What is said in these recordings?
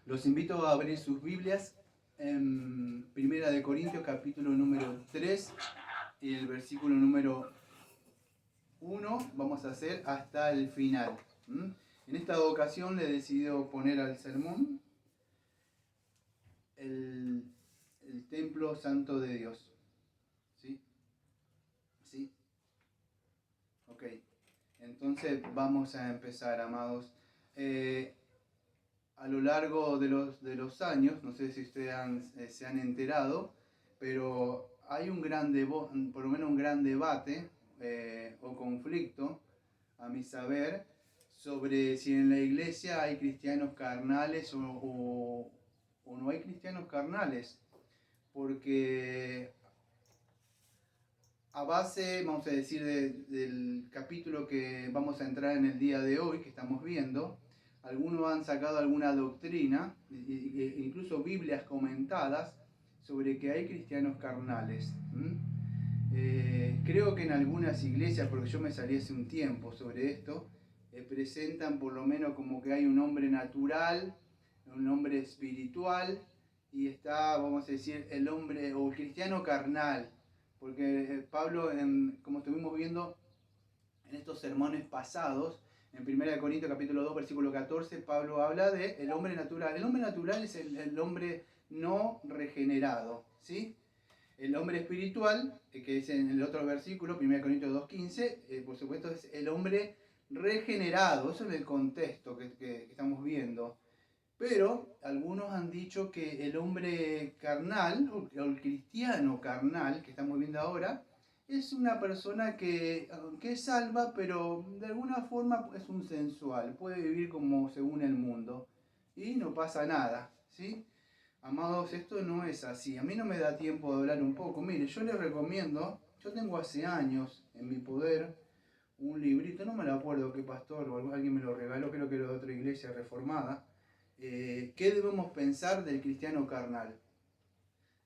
Los invito a abrir sus Biblias en Primera de Corintios, capítulo número 3 y el versículo número 1 vamos a hacer hasta el final. En esta ocasión le he decidido poner al sermón el templo santo de Dios. ¿Sí? ¿Sí? Ok. Entonces vamos a empezar, amados. A lo largo de los años, no sé si ustedes se han enterado, pero hay un por lo menos un gran debate o conflicto, a mi saber, sobre si en la iglesia hay cristianos carnales o no hay cristianos carnales. Porque a base, vamos a decir, del capítulo que vamos a entrar en el día de hoy, que estamos viendo, algunos han sacado alguna doctrina, incluso Biblias comentadas, sobre que hay cristianos carnales. Creo que en algunas iglesias, porque yo me salí hace un tiempo sobre esto, presentan por lo menos como que hay un hombre natural, un hombre espiritual, y está, vamos a decir, el hombre o el cristiano carnal. Porque Pablo, como estuvimos viendo en estos sermones pasados, en 1 Corintios capítulo 2, versículo 14, Pablo habla de el hombre natural. El hombre natural es el hombre no regenerado, ¿sí? El hombre espiritual, que es en el otro versículo, 1 Corintios 2.15, por supuesto es el hombre regenerado. Eso es el contexto que estamos viendo. Pero algunos han dicho que el hombre carnal, o el cristiano carnal, que estamos viendo ahora, es una persona que es salva, pero de alguna forma es un sensual, puede vivir como según el mundo y no pasa nada, ¿sí? Amados, esto no es así. A mí no me da tiempo de hablar un poco. Mire, yo les recomiendo, yo tengo hace años en mi poder un librito, no me lo acuerdo qué pastor o alguien me lo regaló, creo que era de otra iglesia reformada. ¿Qué debemos pensar del cristiano carnal?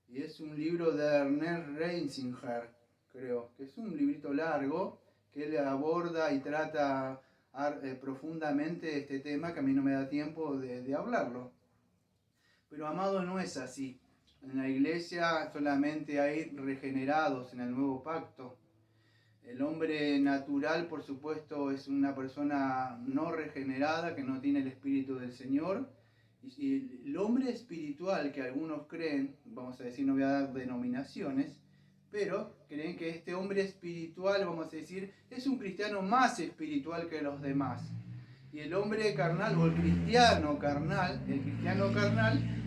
Y es un libro de Ernest Reinsinger, creo, que es un librito largo que él aborda y trata profundamente este tema que a mí no me da tiempo de hablarlo. Pero amado, no es así. En la iglesia solamente hay regenerados en el nuevo pacto. El hombre natural, por supuesto, es una persona no regenerada, que no tiene el Espíritu del Señor. Y el hombre espiritual, que algunos creen, vamos a decir, no voy a dar denominaciones, pero creen que este hombre espiritual, vamos a decir, es un cristiano más espiritual que los demás. Y el hombre carnal, o el cristiano carnal,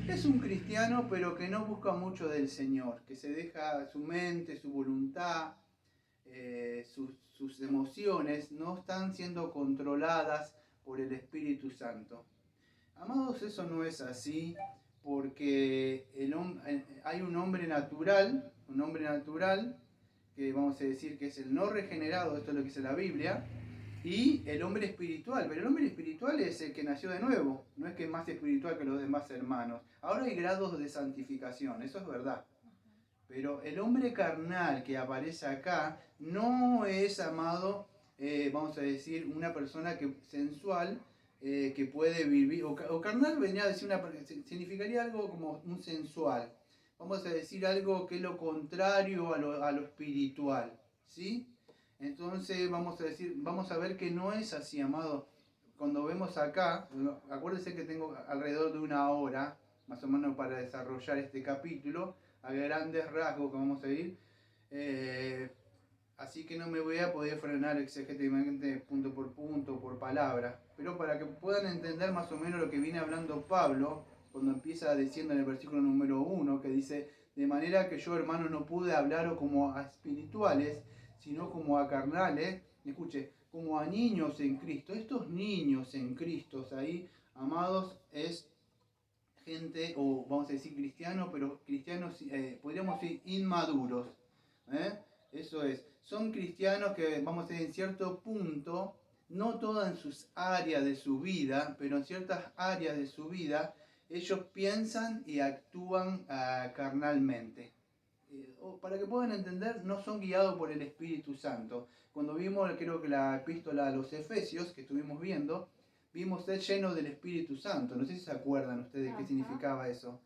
es un cristiano, pero que no busca mucho del Señor, que se deja su mente, su voluntad, sus emociones no están siendo controladas por el Espíritu Santo. Amados, eso no es así, porque hay un hombre natural, que vamos a decir que es el no regenerado, esto es lo que dice la Biblia, y el hombre espiritual. Pero el hombre espiritual es el que nació de nuevo, no es que es más espiritual que los demás hermanos. Ahora hay grados de santificación, eso es verdad. Pero el hombre carnal que aparece acá no es, amado, vamos a decir, una persona sensual que puede vivir, o carnal venía a decir significaría algo como un sensual. Vamos a decir algo que es lo contrario a lo espiritual, ¿sí? Entonces vamos a ver que no es así, amado. Cuando vemos acá, acuérdense que tengo alrededor de una hora, más o menos, para desarrollar este capítulo a grandes rasgos que vamos a ir. Así que no me voy a poder frenar exegeticamente punto por palabra. Pero para que puedan entender más o menos lo que viene hablando Pablo, cuando empieza diciendo en el versículo número 1, que dice, de manera que yo, hermanos, no pude hablaros como a espirituales, sino como a carnales. Escuche, como a niños en Cristo. Estos niños en Cristo ahí, amados, es gente, o vamos a decir cristianos, pero cristianos, podríamos decir inmaduros. Eso es, son cristianos que, vamos a decir, en cierto punto, no todas en sus áreas de su vida, pero en ciertas áreas de su vida, ellos piensan y actúan carnalmente. Para que puedan entender, no son guiados por el Espíritu Santo. Cuando vimos, creo que la epístola a los Efesios, que estuvimos viendo, vimos ser lleno del Espíritu Santo. No sé si se acuerdan ustedes qué significaba eso.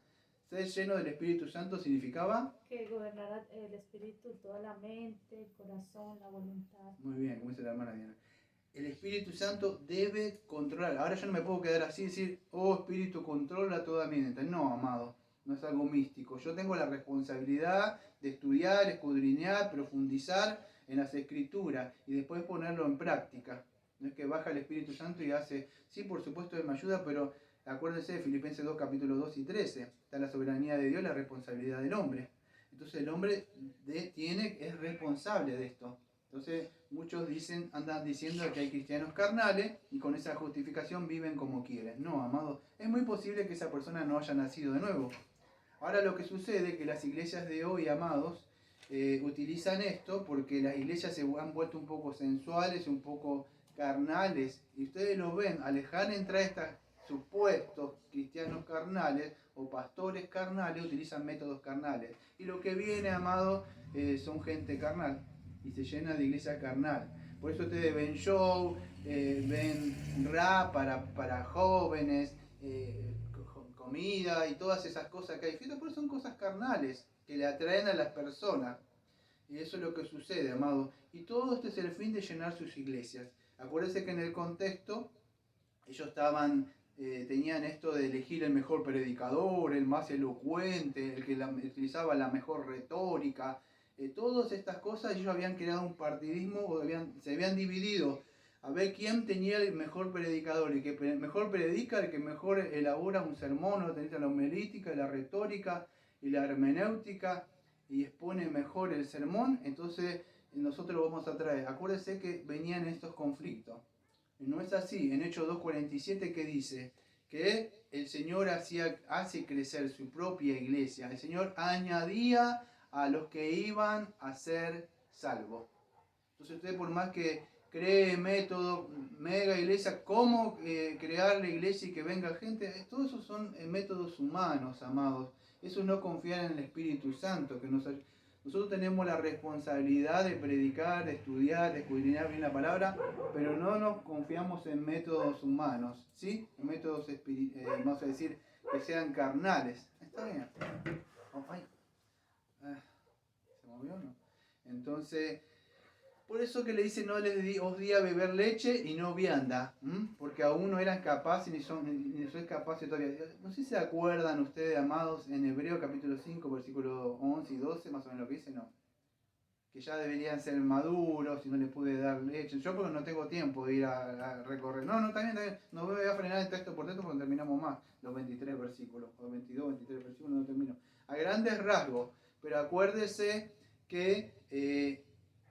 Ser lleno del Espíritu Santo significaba... que gobernara el Espíritu, toda la mente, el corazón, la voluntad. Muy bien, como dice la hermana Diana. El Espíritu Santo debe controlar. Ahora yo no me puedo quedar así y decir, oh Espíritu, controla toda mi mente. No, amado, no es algo místico. Yo tengo la responsabilidad de estudiar, escudriñar, profundizar en las Escrituras y después ponerlo en práctica. No es que baja el Espíritu Santo y hace, sí, por supuesto, Él me ayuda, pero acuérdense de Filipenses 2, capítulos 2 y 13. Está la soberanía de Dios, la responsabilidad del hombre. Entonces el hombre es responsable de esto. Entonces muchos andan diciendo que hay cristianos carnales y con esa justificación viven como quieren. No, amado, es muy posible que esa persona no haya nacido de nuevo. Ahora lo que sucede es que las iglesias de hoy, amados, utilizan esto porque las iglesias se han vuelto un poco sensuales, un poco carnales, y ustedes lo ven, al dejar entrar estos supuestos cristianos carnales o pastores carnales, utilizan métodos carnales. Y lo que viene, amado, son gente carnal y se llena de iglesia carnal. Por eso ustedes ven show, ven rap para jóvenes, comida y todas esas cosas que hay. Pero son cosas carnales que le atraen a las personas. Y eso es lo que sucede, amado. Y todo esto es el fin de llenar sus iglesias. Acuérdense que en el contexto ellos tenían esto de elegir el mejor predicador, el más elocuente, el que utilizaba la mejor retórica. Todas estas cosas ellos habían creado un partidismo o se habían dividido a ver quién tenía el mejor predicador, el que mejor predica, el que mejor elabora un sermón, o tenía la homilítica, la retórica y la hermenéutica y expone mejor el sermón. Entonces nosotros vamos a traer. Acuérdense que venían estos conflictos. No es así. En Hechos 2:47 que dice que el Señor hace crecer su propia iglesia. El Señor añadía a los que iban a ser salvos. Entonces usted, por más que cree método, mega iglesia, cómo crear la iglesia y que venga gente, todos esos son métodos humanos, amados. Eso no confiar en el Espíritu Santo, que nosotros tenemos la responsabilidad de predicar, de estudiar, de escudriñar bien la palabra, pero no nos confiamos en métodos humanos, ¿sí? En métodos, vamos a decir, que sean carnales. Está bien. Oh, ay. ¿Se movió o no? Entonces, por eso que le dice, no os di a beber leche y no vianda, porque aún no eran capaces ni sois capaces todavía. No sé si se acuerdan ustedes, amados, en Hebreo capítulo 5, versículo 11 y 12, más o menos lo que dice, no. Que ya deberían ser maduros y no les pude dar leche. Yo porque no tengo tiempo de ir a recorrer. No, está bien. No voy a frenar el texto por texto porque terminamos más. Los 23 versículos, o 22, 23 versículos, no termino. A grandes rasgos, pero acuérdese que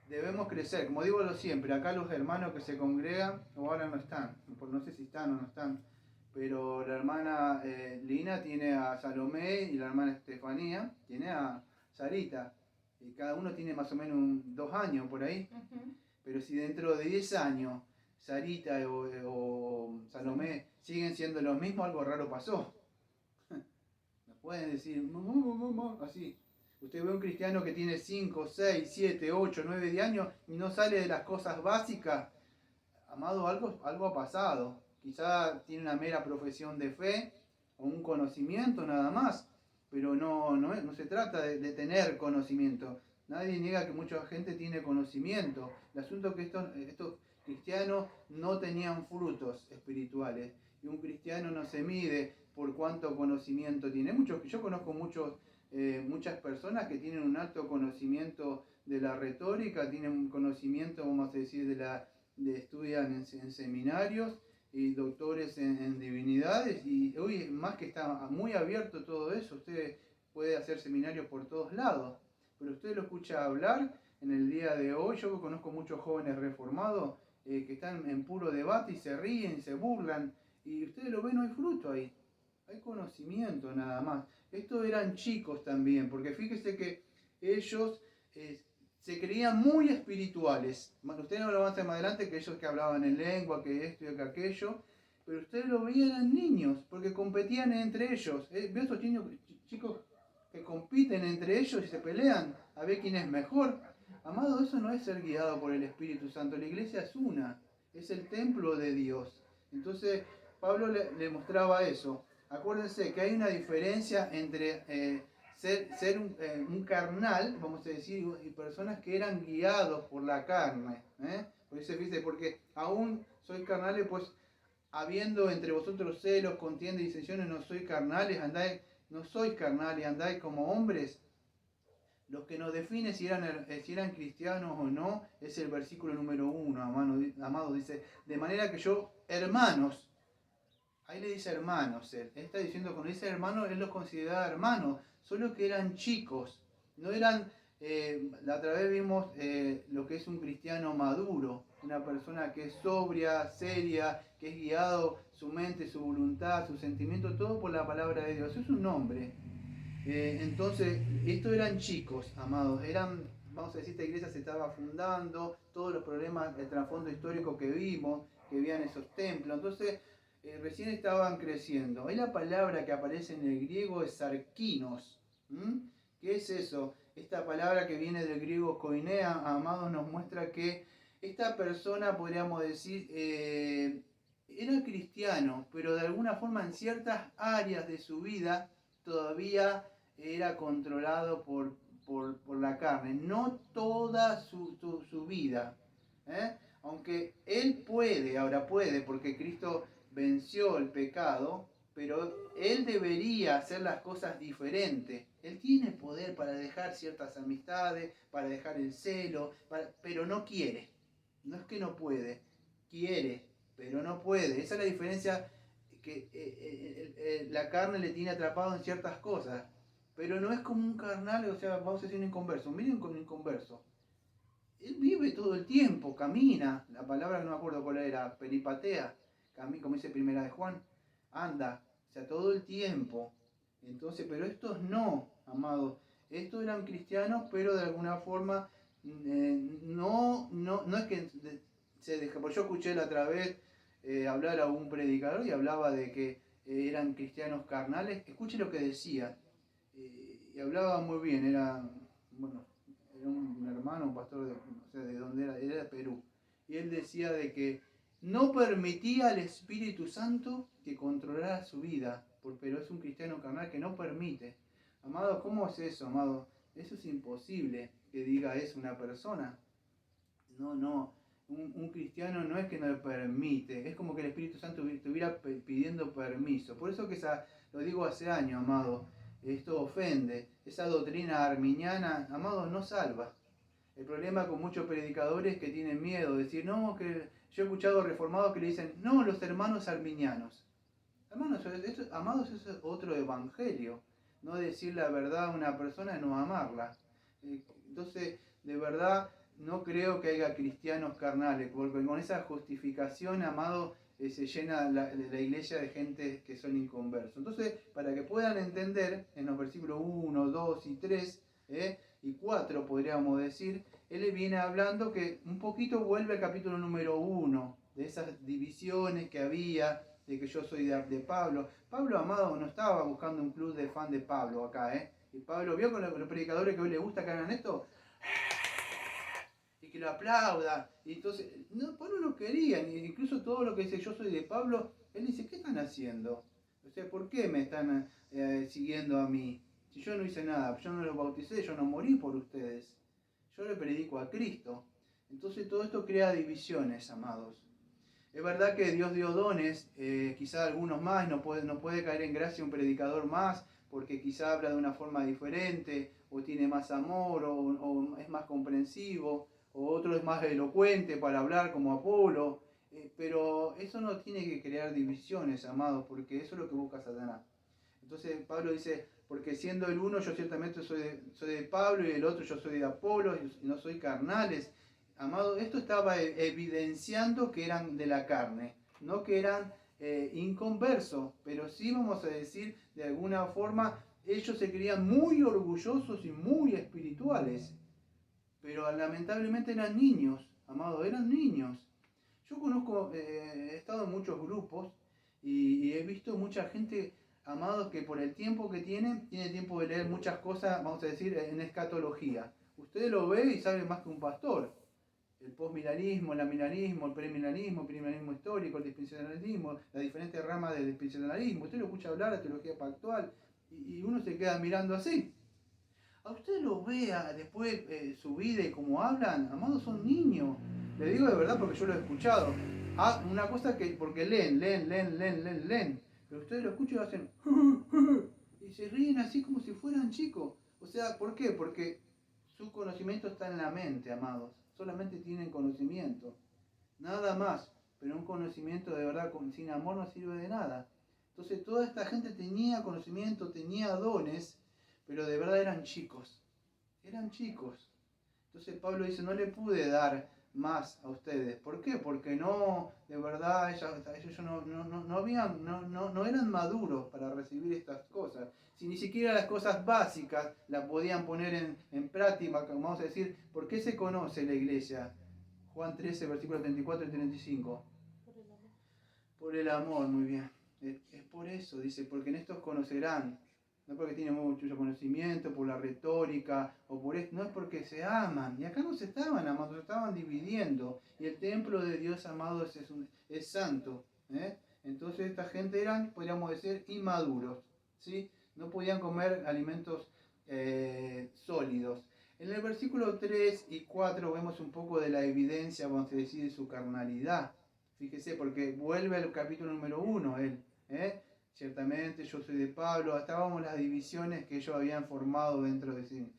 debemos crecer. Como digo siempre, acá los hermanos que se congregan, o ahora no están, no sé si están o no están, pero la hermana Lina tiene a Salomé y la hermana Estefanía tiene a Sarita. Y cada uno tiene más o menos 2 años por ahí. Pero si dentro de 10 años Sarita o Salomé siguen siendo los mismos, algo raro pasó. Nos pueden decir, así. Usted ve un cristiano que tiene 5, 6, 7, 8, 9, 10 años y no sale de las cosas básicas. Amado, algo ha pasado. Quizá tiene una mera profesión de fe o un conocimiento nada más, pero no se trata de tener conocimiento. Nadie niega que mucha gente tiene conocimiento. El asunto es que estos cristianos no tenían frutos espirituales. Y un cristiano no se mide por cuánto conocimiento tiene. Yo conozco muchas personas que tienen un alto conocimiento de la retórica, tienen un conocimiento, vamos a decir, estudian en seminarios y doctores en divinidades, y hoy más que está muy abierto todo eso, usted puede hacer seminarios por todos lados, pero usted lo escucha hablar en el día de hoy. Yo conozco muchos jóvenes reformados que están en puro debate y se ríen, se burlan, y ustedes lo ven, no hay fruto ahí, hay conocimiento nada más. Estos eran chicos también, porque fíjese que ellos se creían muy espirituales. Ustedes no lo van a hacer más adelante, que ellos que hablaban en lengua, que esto y que aquello, pero ustedes lo veían, eran niños, porque competían entre ellos. ¿Ve esos chicos que compiten entre ellos y se pelean a ver quién es mejor? Amado, eso no es ser guiado por el Espíritu Santo. La iglesia es una, es el templo de Dios. Entonces, Pablo le mostraba eso. Acuérdense que hay una diferencia entre ser un carnal, vamos a decir, y personas que eran guiados por la carne. Por eso dice, porque aún sois carnales, pues habiendo entre vosotros celos, contiendas y disensiones, no sois carnales, andáis como hombres. Los que nos define si eran cristianos o no es el versículo número 1, amado, dice, de manera que yo, hermanos, ahí le dice hermanos, él está diciendo, cuando dice hermanos, él los consideraba hermanos, solo que eran chicos, no eran, la otra vez vimos lo que es un cristiano maduro, una persona que es sobria, seria, que es guiado su mente, su voluntad, sus sentimientos, todo por la palabra de Dios, es un hombre. Entonces, estos eran chicos, amados, vamos a decir, esta iglesia se estaba fundando, todos los problemas, el trasfondo histórico que vimos, que habían esos templos, entonces recién estaban creciendo. Ahí la palabra que aparece en el griego es sarkinos. ¿Qué es eso? Esta palabra que viene del griego koinea, amados, nos muestra que esta persona, podríamos decir, era cristiano, pero de alguna forma en ciertas áreas de su vida todavía era controlado por la carne, no toda su vida. Aunque él ahora puede, porque Cristo venció el pecado, pero él debería hacer las cosas diferentes. Él tiene poder para dejar ciertas amistades, para dejar el celo, pero no quiere. No es que no puede, quiere, pero no puede. Esa es la diferencia, que la carne le tiene atrapado en ciertas cosas, pero no es como un carnal, o sea, vamos a decir un inconverso. Miren con un inconverso. Él vive todo el tiempo, camina, la palabra no me acuerdo cuál era, peripatea, camina, como dice Primera de Juan, anda, o sea, todo el tiempo. Entonces, pero estos no, amados, estos eran cristianos, pero de alguna forma no es que se deja, porque yo escuché la otra vez hablar a un predicador y hablaba de que eran cristianos carnales. Escuche lo que decía, y hablaba muy bien, bueno, era un hermano, un pastor no sé de dónde era de Perú, y él decía de que no permitía al Espíritu Santo que controlara su vida, pero es un cristiano carnal que no permite. Amado, ¿cómo es eso, amado? Eso es imposible que diga eso una persona. No, un cristiano no es que no le permite, es como que el Espíritu Santo estuviera pidiendo permiso. Por eso que lo digo hace años, amado, esto ofende. Esa doctrina arminiana, amado, no salva. El problema con muchos predicadores que tienen miedo, decir, no, que yo he escuchado reformados que le dicen, no, los hermanos arminianos. Hermanos, amados, eso es otro evangelio. No decir la verdad a una persona, no amarla. Entonces, de verdad, no creo que haya cristianos carnales, porque con esa justificación, amado, se llena la iglesia de gente que son inconversos. Entonces, para que puedan entender, en los versículos 1, 2 y 3 y 4, podríamos decir, él viene hablando que un poquito vuelve al capítulo número 1, de esas divisiones que había, de que yo soy de Pablo. Pablo, amado, no estaba buscando un club de fan de Pablo acá, Y Pablo vio con los predicadores que hoy les gusta que hagan esto, y que lo aplauda. Y entonces, Pablo no quería, incluso todo lo que dice yo soy de Pablo, él dice, ¿qué están haciendo? O sea, ¿por qué me están siguiendo a mí? Si yo no hice nada, yo no los bauticé, yo no morí por ustedes. Yo le predico a Cristo. Entonces todo esto crea divisiones, amados. Es verdad que Dios dio dones, quizá algunos más, no puede caer en gracia un predicador más, porque quizá habla de una forma diferente, o tiene más amor, o es más comprensivo, o otro es más elocuente para hablar como Apolo, pero eso no tiene que crear divisiones, amados, porque eso es lo que busca Satanás. Entonces Pablo dice, porque siendo el uno yo ciertamente soy de Pablo y el otro yo soy de Apolo, y no soy carnales. Amado, esto estaba evidenciando que eran de la carne, no que eran inconversos, pero sí vamos a decir, de alguna forma, ellos se creían muy orgullosos y muy espirituales, pero lamentablemente eran niños, amado, eran niños. Yo conozco, he estado en muchos grupos y he visto mucha gente, amados, que por el tiempo que tiene tiempo de leer muchas cosas, vamos a decir, en escatología. Usted lo ve y sabe más que un pastor. el postmilenarismo, el amilenarismo, el premilenarismo histórico, el dispensacionalismo, las diferentes ramas del dispensacionalismo. Usted lo escucha hablar de teología pactual y uno se queda mirando así. A usted lo vea después su vida y cómo hablan, amados, son niños. Le digo de verdad porque yo lo he escuchado. Una cosa que, porque leen. Pero ustedes lo escuchan y hacen y se ríen así como si fueran chicos. O sea, ¿por qué? Porque su conocimiento está en la mente, amados. Solamente tienen conocimiento. Nada más. Pero un conocimiento de verdad sin amor no sirve de nada. Entonces toda esta gente tenía conocimiento, tenía dones, pero de verdad eran chicos. Eran chicos. Entonces Pablo dice, no le pude dar más a ustedes. ¿Por qué? Porque no, de verdad, ellos no eran maduros para recibir estas cosas. Si ni siquiera las cosas básicas las podían poner en práctica, vamos a decir, ¿por qué se conoce la iglesia? Juan 13, versículos 34 y 35. Por el amor. Por el amor, muy bien. Es por eso, dice, porque en estos conocerán. No porque tienen mucho conocimiento, por la retórica, o por esto, no es porque se aman. Y acá no se estaban amando, se estaban dividiendo. Y el templo de Dios, amados, es santo. Entonces esta gente eran, podríamos decir, inmaduros. ¿Sí? No podían comer alimentos sólidos. En el versículo 3 y 4 vemos un poco de la evidencia, vamos a decir, de su carnalidad. Fíjese, porque vuelve al capítulo número 1 él. Ciertamente yo soy de Pablo, estábamos las divisiones que ellos habían formado dentro de sí.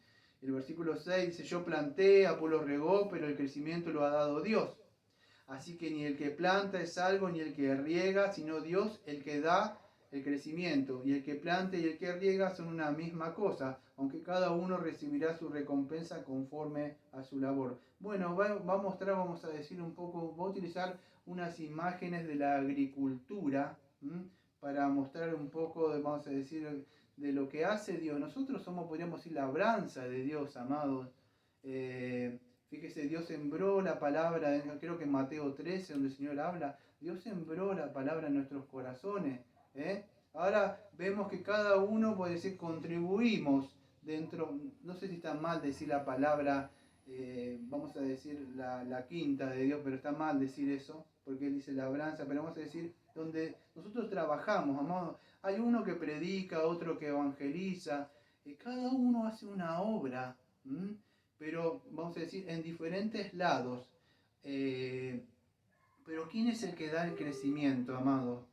El versículo 6 dice, yo planté, Apolo regó, pero el crecimiento lo ha dado Dios. Así que ni el que planta es algo, ni el que riega, sino Dios el que da el crecimiento. Y el que planta y el que riega son una misma cosa, aunque cada uno recibirá su recompensa conforme a su labor. Bueno, va a mostrar, vamos a decir un poco, va a utilizar unas imágenes de la agricultura, para mostrar un poco, vamos a decir, de lo que hace Dios. Nosotros somos, podríamos decir, labranza de Dios, amados. Fíjese, Dios sembró la palabra, creo que en Mateo 13, donde el Señor habla, Dios sembró la palabra en nuestros corazones. Ahora vemos que cada uno, puede decir, contribuimos dentro, no sé si está mal decir la palabra, vamos a decir la quinta de Dios, pero está mal decir eso, porque Él dice labranza, pero vamos a decir donde nosotros trabajamos, amados. Hay uno que predica, otro que evangeliza, cada uno hace una obra, pero vamos a decir en diferentes lados. Pero ¿quién es el que da el crecimiento, amado?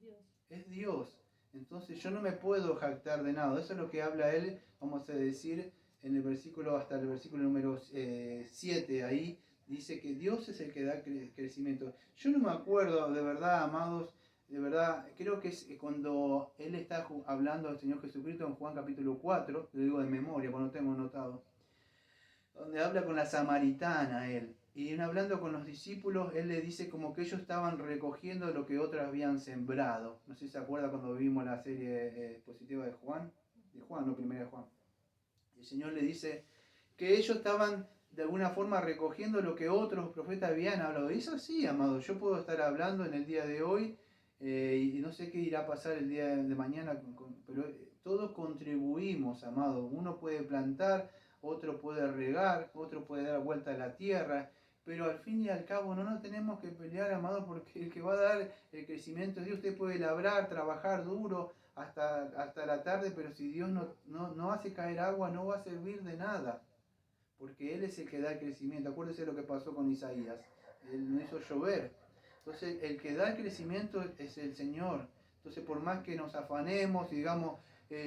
Dios. Es Dios. Entonces yo no me puedo jactar de nada. Eso es lo que habla él, vamos a decir, en el versículo, hasta el versículo número 7, ahí dice que Dios es el que da crecimiento. Yo no me acuerdo, de verdad, amados, de verdad, creo que es cuando él está hablando al Señor Jesucristo en Juan capítulo 4, lo digo de memoria, cuando tengo notado, donde habla con la samaritana él. Y en hablando con los discípulos, él le dice como que ellos estaban recogiendo lo que otros habían sembrado. No sé si se acuerda cuando vimos la serie expositiva de Juan, no, primera de Juan. El Señor le dice que ellos estaban de alguna forma recogiendo lo que otros profetas habían hablado. Y eso sí, amado, yo puedo estar hablando en el día de hoy y no sé qué irá a pasar el día de mañana, pero todos contribuimos, amado. Uno puede plantar, otro puede regar, otro puede dar vuelta a la tierra, pero al fin y al cabo no nos tenemos que pelear, amado, porque el que va a dar el crecimiento es Dios. Usted puede labrar, trabajar duro hasta la tarde, pero si Dios no hace caer agua, no va a servir de nada, porque Él es el que da el crecimiento. Acuérdese lo que pasó con Isaías, Él no hizo llover. Entonces el que da el crecimiento es el Señor. Entonces por más que nos afanemos y digamos,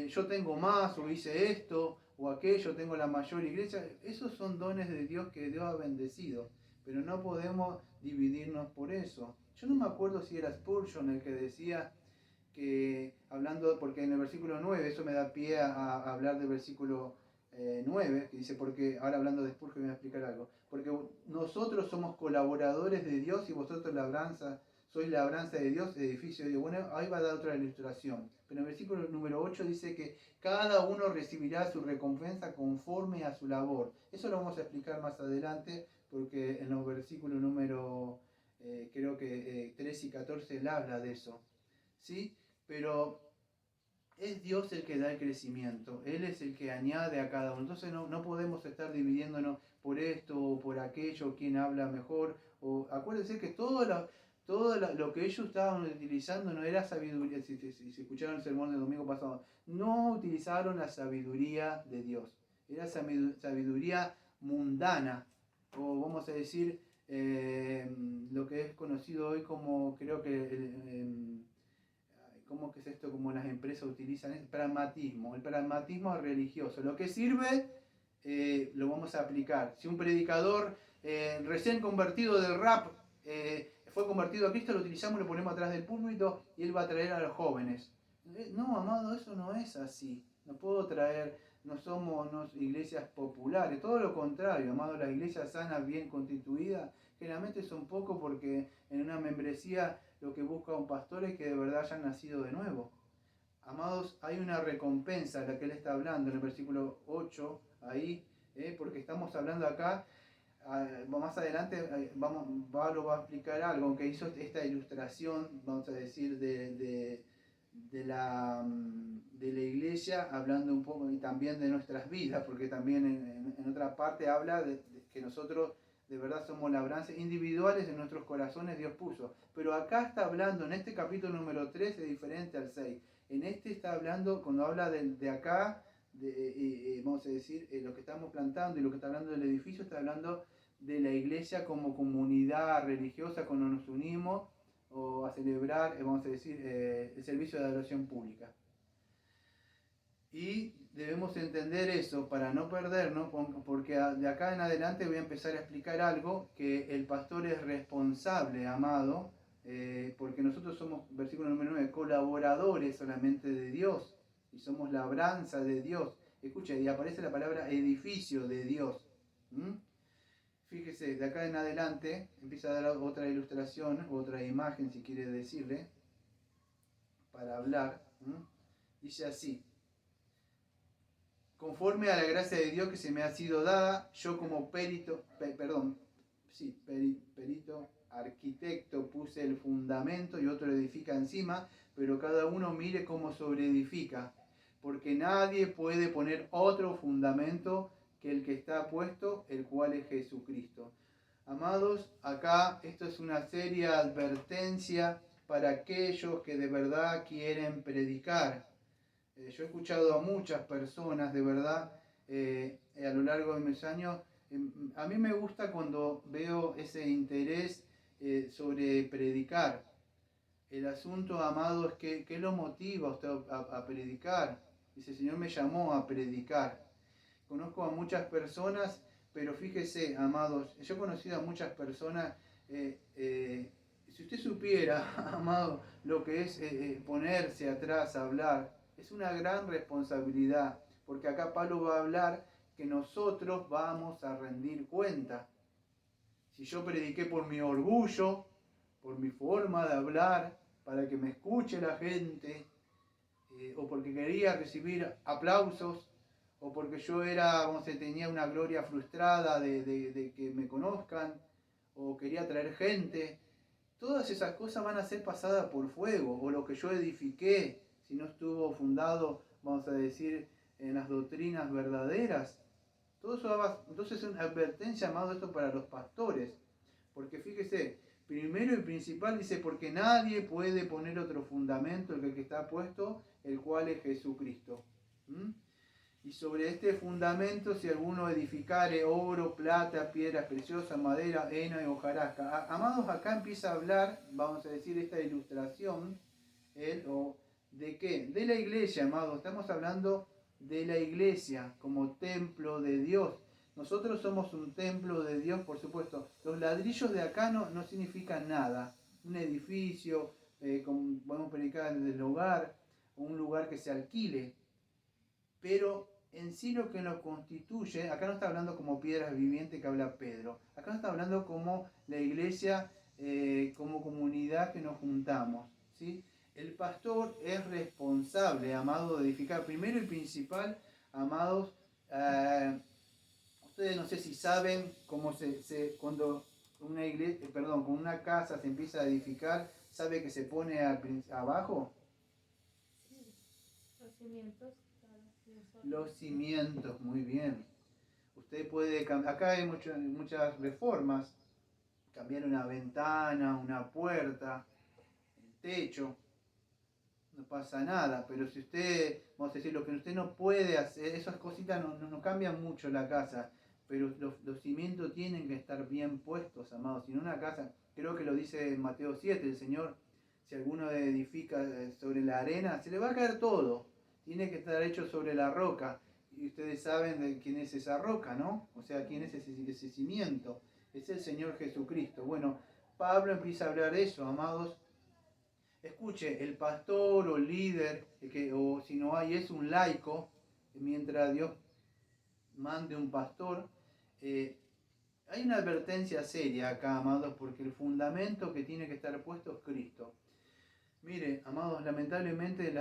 yo tengo más, o hice esto, o aquello, tengo la mayor iglesia, esos son dones de Dios que Dios ha bendecido, pero no podemos dividirnos por eso. Yo no me acuerdo si era Spurgeon el que decía que, hablando, porque en el versículo 9, eso me da pie a hablar del versículo 9, que dice, porque, ahora hablando de Spurgeon voy a explicar algo, porque nosotros somos colaboradores de Dios y vosotros sois labranza de Dios, edificio de Dios. Bueno, ahí va a dar otra ilustración. Pero en el versículo número 8 dice que cada uno recibirá su recompensa conforme a su labor. Eso lo vamos a explicar más adelante, porque en los versículos número, creo que 3 y 14 él habla de eso. ¿Sí? Pero es Dios el que da el crecimiento, Él es el que añade a cada uno. Entonces no podemos estar dividiéndonos por esto o por aquello, quién habla mejor. O, acuérdense que todo lo que ellos estaban utilizando no era sabiduría. Si escucharon el sermón del domingo pasado, no utilizaron la sabiduría de Dios. Era sabiduría mundana, o vamos a decir lo que es conocido hoy como, creo que ¿cómo que es esto? Como las empresas utilizan el pragmatismo religioso. Lo que sirve, lo vamos a aplicar. Si un predicador recién convertido del rap fue convertido a Cristo, lo utilizamos, lo ponemos atrás del púlpito y él va a traer a los jóvenes. No, amado, eso no es así. No puedo traer, no somos iglesias populares, todo lo contrario, amado, las iglesias sanas, bien constituidas, generalmente son poco porque en una membresía lo que busca un pastor es que de verdad hayan nacido de nuevo. Amados, hay una recompensa a la que él está hablando en el versículo 8, ahí, porque estamos hablando acá, más adelante Pablo va a explicar algo, aunque hizo esta ilustración, vamos a decir, de la iglesia, hablando un poco y también de nuestras vidas, porque también en otra parte habla de que nosotros de verdad somos labranzas individuales en nuestros corazones, Dios puso. Pero acá está hablando, en este capítulo número 3 es diferente al 6. En este está hablando, cuando habla de acá, vamos a decir, lo que estamos plantando y lo que está hablando del edificio, está hablando de la iglesia como comunidad religiosa cuando nos unimos o a celebrar, vamos a decir, el servicio de adoración pública. Y debemos entender eso para no perdernos, porque de acá en adelante voy a empezar a explicar algo, que el pastor es responsable, amado, porque nosotros somos, versículo número 9, colaboradores solamente de Dios, y somos labranza de Dios. Escucha, y aparece la palabra edificio de Dios. Fíjese, de acá en adelante empieza a dar otra ilustración, otra imagen, si quiere decirle, para hablar. Dice así: conforme a la gracia de Dios que se me ha sido dada, yo como perito, arquitecto, puse el fundamento y otro edifica encima, pero cada uno mire cómo sobreedifica, porque nadie puede poner otro fundamento que el que está puesto, el cual es Jesucristo. Amados, acá esto es una seria advertencia para aquellos que de verdad quieren predicar. Yo he escuchado a muchas personas, de verdad, a lo largo de mis años. A mí me gusta cuando veo ese interés sobre predicar. El asunto, amado, es que ¿qué lo motiva a usted a predicar? Dice, el Señor me llamó a predicar. Conozco a muchas personas, pero fíjese, amados, yo he conocido a muchas personas, si usted supiera, amado, lo que es ponerse atrás a hablar, es una gran responsabilidad, porque acá Pablo va a hablar que nosotros vamos a rendir cuenta. Si yo prediqué por mi orgullo, por mi forma de hablar, para que me escuche la gente, o porque quería recibir aplausos, o porque yo tenía una gloria frustrada de que me conozcan, o quería traer gente, todas esas cosas van a ser pasadas por fuego, o lo que yo edifiqué, si no estuvo fundado, vamos a decir, en las doctrinas verdaderas. Todo eso entonces es una advertencia, amado, esto para los pastores, porque fíjese, primero y principal dice, porque nadie puede poner otro fundamento que el que está puesto, el cual es Jesucristo. Y sobre este fundamento, si alguno edificare oro, plata, piedras preciosas, madera, heno y hojarasca. Amados, acá empieza a hablar, vamos a decir, esta ilustración, ¿de qué? De la iglesia, amados. Estamos hablando de la iglesia como templo de Dios. Nosotros somos un templo de Dios, por supuesto. Los ladrillos de acá no significan nada. Un edificio, podemos predicar desde el hogar, o un lugar que se alquile. Pero en sí lo que nos constituye, acá no está hablando como piedras vivientes que habla Pedro, acá no está hablando como la iglesia, como comunidad que nos juntamos, ¿sí? El pastor es responsable, amado, de edificar. Primero y principal, amados, ustedes no sé si saben cómo cuando una iglesia, con una casa se empieza a edificar, ¿sabe que se pone abajo? cimientos, claro, de un solo. Los cimientos, muy bien. Usted puede cambiar, acá hay muchas reformas, cambiar una ventana, una puerta, el techo, no pasa nada, pero si usted, vamos a decir, lo que usted no puede hacer, esas cositas no cambian mucho la casa, pero los cimientos tienen que estar bien puestos, amados. Si en una casa, creo que lo dice en Mateo 7, el Señor, si alguno edifica sobre la arena, se le va a caer todo, tiene que estar hecho sobre la roca. Y ustedes saben de quién es esa roca, ¿no? O sea, quién es ese cimiento. Es el Señor Jesucristo. Bueno, Pablo empieza a hablar de eso, amados. Escuche, el pastor o líder, o si no hay, es un laico, mientras Dios mande un pastor. Hay una advertencia seria acá, amados, porque el fundamento que tiene que estar puesto es Cristo. Mire, amados, lamentablemente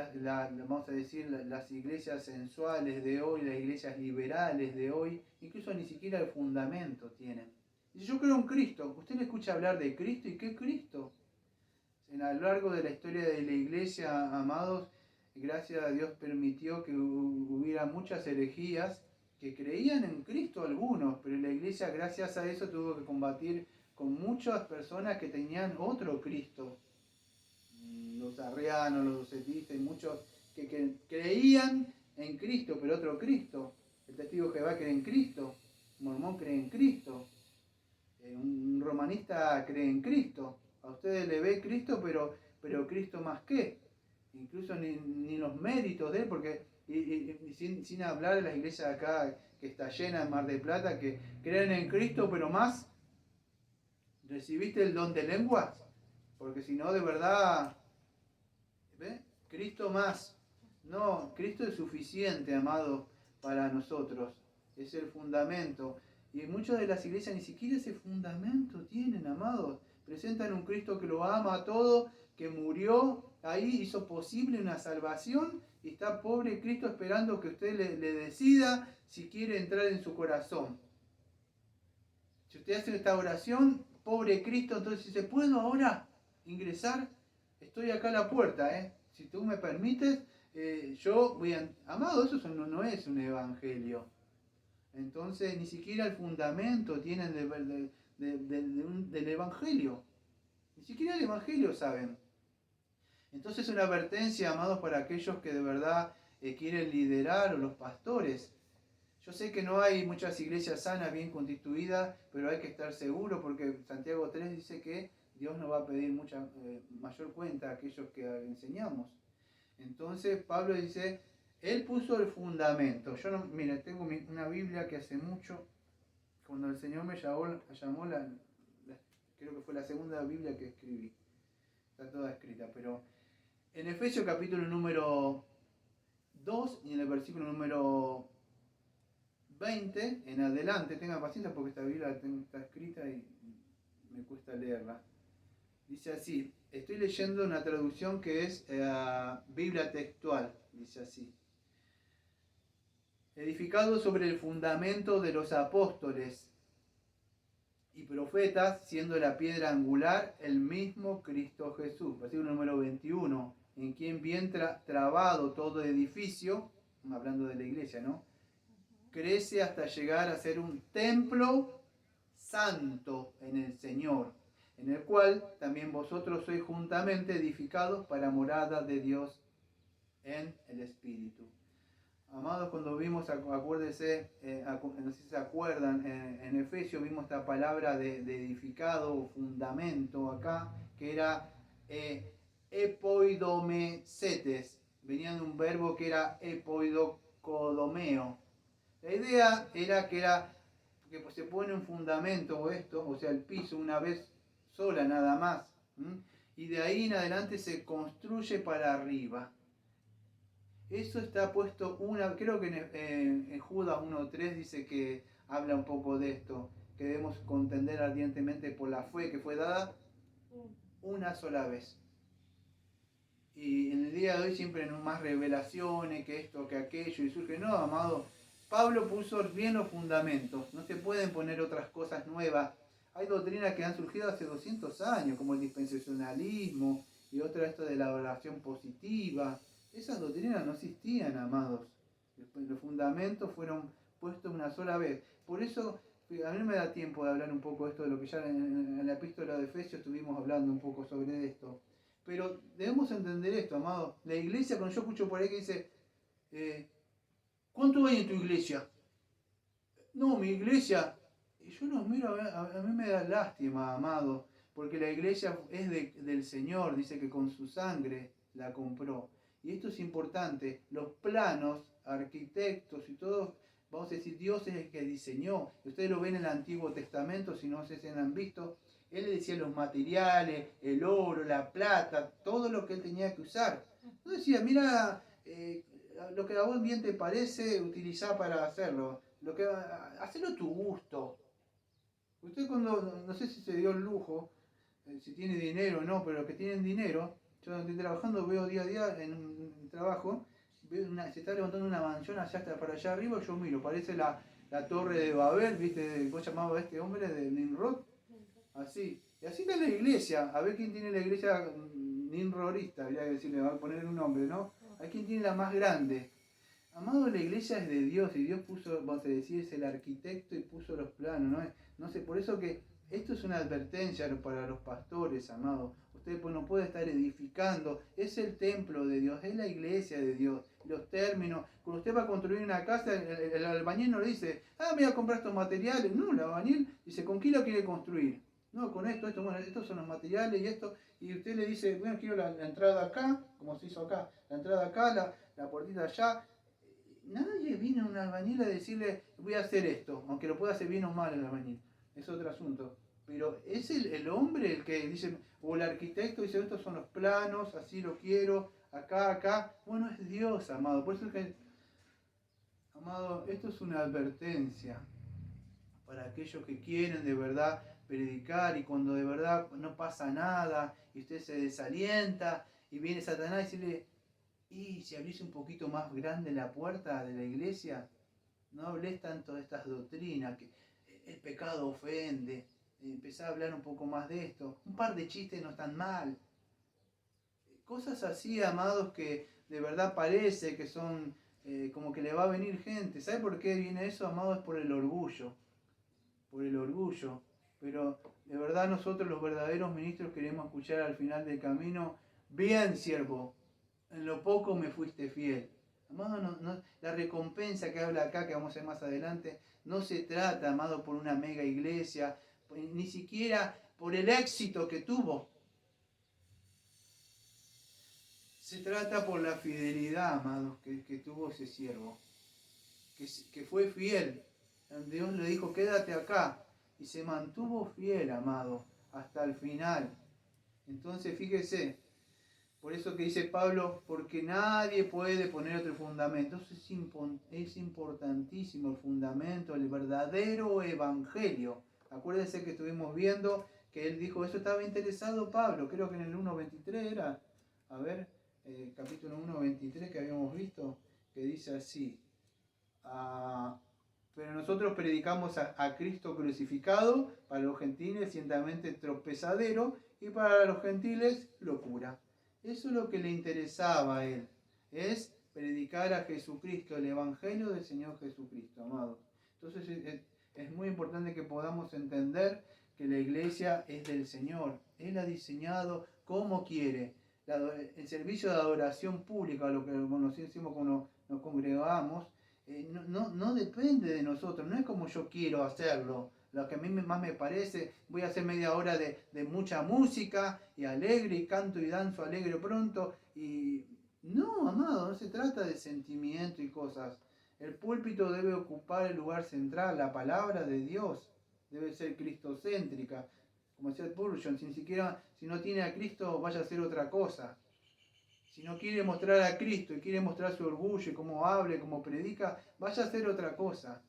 vamos a decir, las iglesias sensuales de hoy, las iglesias liberales de hoy, incluso ni siquiera el fundamento tienen. Dice, yo creo en Cristo. Usted le escucha hablar de Cristo, ¿y qué Cristo? A lo largo de la historia de la iglesia, amados, gracias a Dios permitió que hubiera muchas herejías que creían en Cristo algunos, pero la iglesia gracias a eso tuvo que combatir con muchas personas que tenían otro Cristo. Los arrianos, los docetistas, muchos que creían en Cristo, pero otro Cristo. El testigo de Jehová cree en Cristo, un mormón cree en Cristo, un romanista cree en Cristo. A ustedes le ve Cristo, pero Cristo más qué. Incluso ni los méritos de él, porque sin hablar de las iglesias acá que está llena en Mar del Plata, que creen en Cristo, pero más, ¿recibiste el don de lenguas? Porque si no, de verdad, ¿ve? Cristo más. No, Cristo es suficiente, amado, para nosotros. Es el fundamento. Y muchas de las iglesias ni siquiera ese fundamento tienen, amados. Presentan un Cristo que lo ama a todo, que murió ahí, hizo posible una salvación, y está pobre Cristo esperando que usted le decida si quiere entrar en su corazón. Si usted hace esta oración, pobre Cristo, entonces dice, ¿puedo ahora ingresar? Estoy acá a la puerta, si tú me permites, yo voy a... Amado, eso no es un evangelio. Entonces ni siquiera el fundamento tienen del evangelio. Ni siquiera el evangelio saben. Entonces una advertencia, amados, para aquellos que de verdad quieren liderar, o los pastores. Yo sé que no hay muchas iglesias sanas, bien constituidas, pero hay que estar seguro, porque Santiago 3 dice que Dios nos va a pedir mucha mayor cuenta a aquellos que enseñamos. Entonces Pablo dice, él puso el fundamento. Yo no, mira, tengo una Biblia que hace mucho, cuando el Señor me llamó creo que fue la segunda Biblia que escribí. Está toda escrita, pero en Efesios capítulo número 2 y en el versículo número 20 en adelante, tengan paciencia porque esta Biblia está escrita y me cuesta leerla. Dice así, estoy leyendo una traducción que es Biblia textual, dice así. Edificado sobre el fundamento de los apóstoles y profetas, siendo la piedra angular el mismo Cristo Jesús. Versículo número 21, en quien bien trabado todo edificio, hablando de la iglesia, ¿no? Crece hasta llegar a ser un templo santo en el Señor, en el cual también vosotros sois juntamente edificados para morada de Dios en el Espíritu. Amados, cuando vimos, acuérdense, no sé si se acuerdan, en Efesios vimos esta palabra de edificado o fundamento acá, que era epoidomesetes, venía de un verbo que era epoidocodomeo. La idea era que se pone un fundamento o esto, o sea, el piso una vez sola nada más, y de ahí en adelante se construye para arriba. Eso está puesto creo que en Judas 1.3 dice que habla un poco de esto, que debemos contender ardientemente por la fe que fue dada una sola vez. Y en el día de hoy siempre hay más revelaciones, que esto, que aquello, y surge, no, amado, Pablo puso bien los fundamentos, no se pueden poner otras cosas nuevas. Hay doctrinas que han surgido hace 200 años, como el dispensacionalismo y otra esto de la oración positiva, Esas doctrinas no existían, amados. Los fundamentos fueron puestos una sola vez. Por eso, a mí no me da tiempo de hablar un poco de esto, de lo que ya en la epístola de Efesios estuvimos hablando un poco sobre esto. Pero debemos entender esto, amados. La iglesia, cuando yo escucho por ahí que dice, ¿cuánto hay en tu iglesia? No, mi iglesia. Y yo los miro, a mí me da lástima, amado, porque la iglesia es del Señor, dice que con su sangre la compró. Y esto es importante, los planos, arquitectos y todo, vamos a decir, Dios es el que diseñó. Ustedes lo ven en el Antiguo Testamento, si no sé si lo han visto, Él le decía los materiales, el oro, la plata, todo lo que Él tenía que usar. No decía, mira, lo que a vos bien te parece, utilizar para hacerlo. Hacelo tu gusto. Usted cuando, no sé si se dio el lujo, si tiene dinero o no, pero los que tienen dinero, yo donde estoy trabajando veo día a día en un trabajo, se está levantando una mansión allá hasta para allá arriba, yo miro, parece la torre de Babel, ¿viste? ¿Cómo llamaba este hombre? De Nimrod. Así. Y así está la iglesia. A ver quién tiene la iglesia nimrodista, habría que decirle, va a poner un nombre, ¿no? Hay quien tiene la más grande. Amado, la iglesia es de Dios y Dios puso, vamos a decir, es el arquitecto y puso los planos, ¿no? No sé, por eso que esto es una advertencia para los pastores, amado. Usted pues, no puede estar edificando, es el templo de Dios, es la iglesia de Dios. Los términos, cuando usted va a construir una casa, el albañil no le dice, me voy a comprar estos materiales. No, el albañil dice, ¿con qué lo quiere construir? No, con esto, bueno, estos son los materiales y esto. Y usted le dice, bueno, quiero la entrada acá, como se hizo acá, la entrada acá, la puertita allá. Nadie vino a un albañil a decirle, voy a hacer esto, aunque lo pueda hacer bien o mal el albañil, es otro asunto. Pero es el hombre el que dice, o el arquitecto dice, estos son los planos, así lo quiero, acá. Bueno, es Dios, amado. Por eso es que, amado, esto es una advertencia para aquellos que quieren de verdad predicar y cuando de verdad no pasa nada y usted se desalienta y viene Satanás y decirle, y si abrís un poquito más grande la puerta de la iglesia, no hables tanto de estas doctrinas, que el pecado ofende, empezá a hablar un poco más de esto, un par de chistes no están mal. Cosas así, amados, que de verdad parece que son como que le va a venir gente. ¿Sabe por qué viene eso, amados? Es por el orgullo. Por el orgullo. Pero de verdad nosotros los verdaderos ministros queremos escuchar al final del camino, bien siervo, en lo poco me fuiste fiel. Amado, la recompensa que habla acá, que vamos a ver más adelante, no se trata, amado, por una mega iglesia, ni siquiera por el éxito que tuvo. Se trata por la fidelidad, amados, que tuvo ese siervo, que fue fiel. Dios le dijo, quédate acá. Y se mantuvo fiel, amado, hasta el final. Entonces, fíjese, por eso que dice Pablo, porque nadie puede poner otro fundamento. Eso es importantísimo, el fundamento, el verdadero evangelio. Acuérdense que estuvimos viendo que él dijo, eso estaba interesado Pablo, creo que en el 1.23 era, a ver, capítulo 1.23 que habíamos visto, que dice así, pero nosotros predicamos a Cristo crucificado, para los gentiles ciertamente tropezadero, y para los gentiles locura. Eso es lo que le interesaba a él, es predicar a Jesucristo, el Evangelio del Señor Jesucristo, amado. Entonces es muy importante que podamos entender que la iglesia es del Señor. Él ha diseñado como quiere. El servicio de adoración pública, lo que nos decimos cuando nos congregamos, no depende de nosotros, no es como yo quiero hacerlo. Lo que a mí más me parece, voy a hacer media hora de mucha música y alegre y canto y danzo alegre pronto. Y no, amado, no se trata de sentimiento y cosas. El púlpito debe ocupar el lugar central, la palabra de Dios debe ser cristocéntrica. Como decía Spurgeon, si no tiene a Cristo, vaya a hacer otra cosa. Si no quiere mostrar a Cristo y quiere mostrar su orgullo y cómo habla y cómo predica, vaya a hacer otra cosa.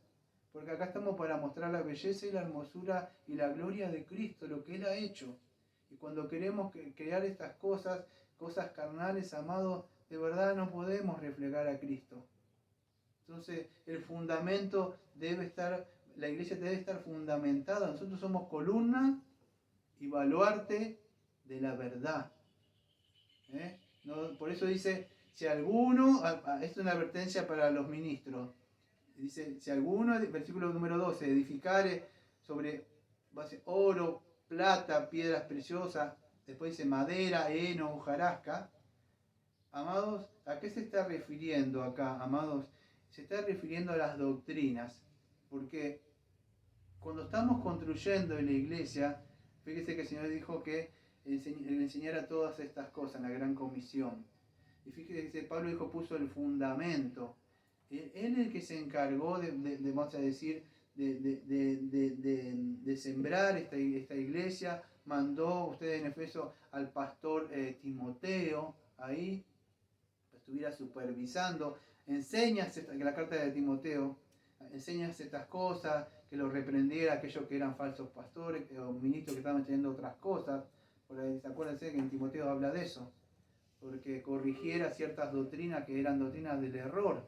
Porque acá estamos para mostrar la belleza y la hermosura y la gloria de Cristo, lo que Él ha hecho. Y cuando queremos crear estas cosas carnales, amados, de verdad no podemos reflejar a Cristo. Entonces, el fundamento debe estar, la iglesia debe estar fundamentada. Nosotros somos columna y baluarte de la verdad. No, por eso dice, si alguno, esto es una advertencia para los ministros, dice, si alguno, versículo número 12, edificare sobre base oro, plata, piedras preciosas, después dice madera, heno, hojarasca. Amados, ¿a qué se está refiriendo acá, amados? Se está refiriendo a las doctrinas, porque cuando estamos construyendo en la iglesia, fíjese que el Señor dijo que le enseñara todas estas cosas en la gran comisión. Y fíjese que Pablo dijo, puso el fundamento. Él es el que se encargó vamos a decir, de sembrar esta iglesia. Mandó ustedes en Efeso al pastor Timoteo ahí, estuviera supervisando. Enseñas la carta de Timoteo, enseñas estas cosas, que lo reprendiera a aquellos que eran falsos pastores o ministros que estaban enseñando otras cosas. Por ahí, acuérdense que en Timoteo habla de eso, porque corrigiera ciertas doctrinas que eran doctrinas del error.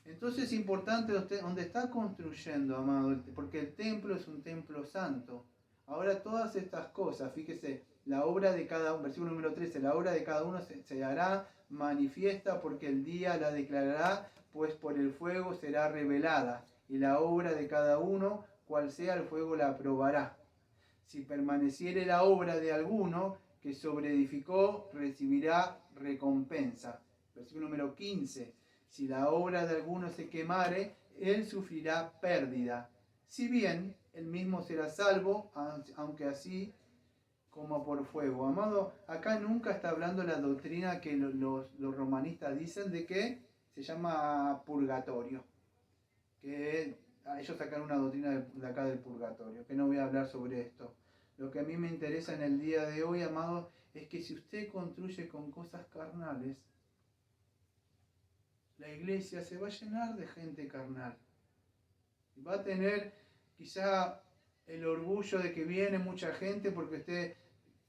Entonces es importante donde está construyendo, amado, porque el templo es un templo santo. Ahora todas estas cosas, fíjese, la obra de cada uno, versículo número 13, la obra de cada uno se hará manifiesta porque el día la declarará, pues por el fuego será revelada, y la obra de cada uno, cual sea el fuego, la aprobará. Si permaneciere la obra de alguno que sobreedificó, recibirá recompensa. Versículo número 15. Si la obra de alguno se quemare, él sufrirá pérdida. Si bien él mismo será salvo, aunque así como por fuego. Amado, acá nunca está hablando la doctrina que los romanistas dicen de que se llama purgatorio. Que ellos sacan una doctrina de acá del purgatorio, que no voy a hablar sobre esto. Lo que a mí me interesa en el día de hoy, amado, es que si usted construye con cosas carnales, la iglesia se va a llenar de gente carnal. Y va a tener quizá el orgullo de que viene mucha gente porque usted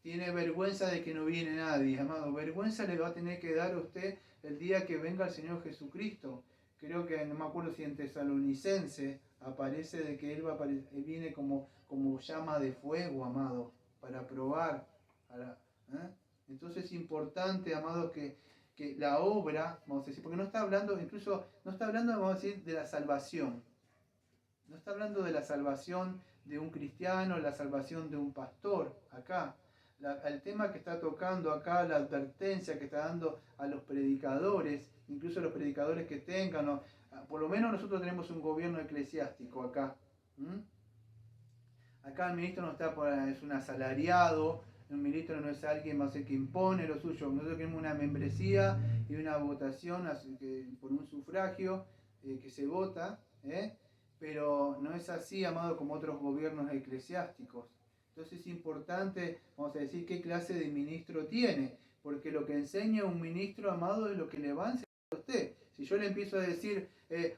tiene vergüenza de que no viene nadie, amado. Vergüenza le va a tener que dar a usted el día que venga el Señor Jesucristo. Creo que, no me acuerdo si en Tesalonicense aparece de que Él viene como llama de fuego, amado, para probar. Entonces es importante, amado, que la obra, vamos a decir, porque no está hablando, incluso, no está hablando, vamos a decir, de la salvación. No está hablando de la salvación de un cristiano, la salvación de un pastor, acá. El tema que está tocando acá, la advertencia que está dando a los predicadores, incluso los predicadores que tengan, por lo menos nosotros tenemos un gobierno eclesiástico acá. Acá el ministro no está es un asalariado, el ministro no es alguien más que impone lo suyo. Nosotros tenemos una membresía y una votación por un sufragio que se vota, pero no es así, amado, como otros gobiernos eclesiásticos. Entonces es importante, vamos a decir, qué clase de ministro tiene, porque lo que enseña un ministro, amado, es lo que le va a enseñar a usted. Si yo le empiezo a decir,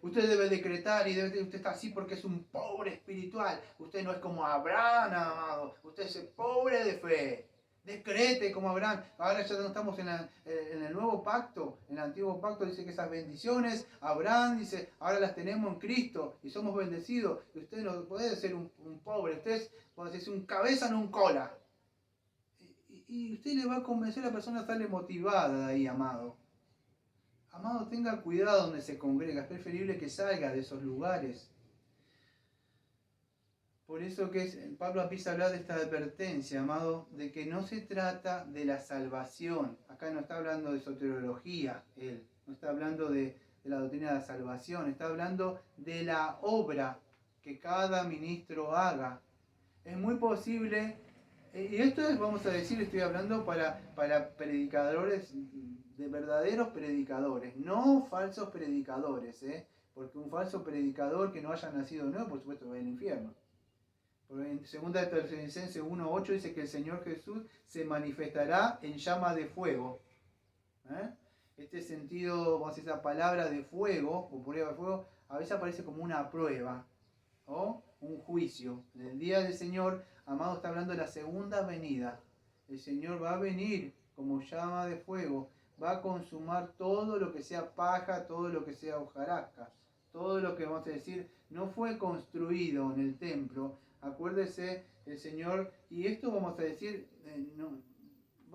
usted debe decretar y usted está así porque es un pobre espiritual, usted no es como Abraham, amado, usted es pobre de fe. Decrete como Abraham. Ahora ya no estamos en el nuevo pacto. En el antiguo pacto dice que esas bendiciones, Abraham dice, ahora las tenemos en Cristo y somos bendecidos. Y usted no puede ser un pobre, usted es un cabeza, no un cola. Y usted le va a convencer a la persona a estarle motivada de ahí, amado. Amado, tenga cuidado donde se congrega. Es preferible que salga de esos lugares. Por eso que Pablo empieza a hablar de esta advertencia, amado, de que no se trata de la salvación. Acá no está hablando de soteriología, él. No está hablando de la doctrina de la salvación. Está hablando de la obra que cada ministro haga. Es muy posible, y esto es, vamos a decir, estoy hablando para predicadores, de verdaderos predicadores, no falsos predicadores, porque un falso predicador que no haya nacido nuevo, por supuesto, va al infierno. Porque en 2 Tesalonicenses 1:8 dice que el Señor Jesús se manifestará en llama de fuego. Este sentido, vamos a decir, esa palabra de fuego, o prueba de fuego, a veces aparece como una prueba o un juicio. En el día del Señor, amado, está hablando de la segunda venida. El Señor va a venir como llama de fuego, va a consumar todo lo que sea paja, todo lo que sea hojarasca, todo lo que, vamos a decir, no fue construido en el templo. Acuérdese el Señor, y esto vamos a decir,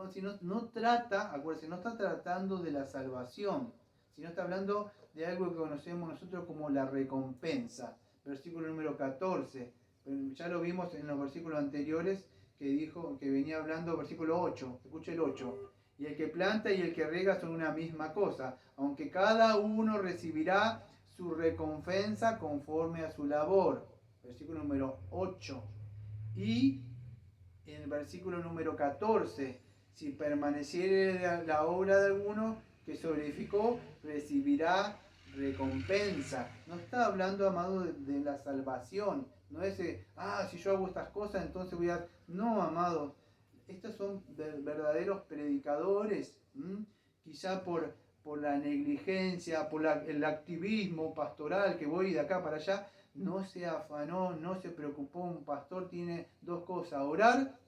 si no trata, acuérdense, no está tratando de la salvación, sino está hablando de algo que conocemos nosotros como la recompensa. Versículo número 14, ya lo vimos en los versículos anteriores que venía hablando, versículo 8, escuche el 8. Y el que planta y el que riega son una misma cosa, aunque cada uno recibirá su recompensa conforme a su labor. Versículo número 8. Y en el versículo número 14, si permaneciere la obra de alguno que sobreedificó, recibirá recompensa. No está hablando, amado, de la salvación. No es, si yo hago estas cosas, entonces voy a... No, amado. Estos son verdaderos predicadores. Quizá por la negligencia, por el activismo pastoral, que voy de acá para allá, no se afanó, no se preocupó. Un pastor tiene dos cosas: orar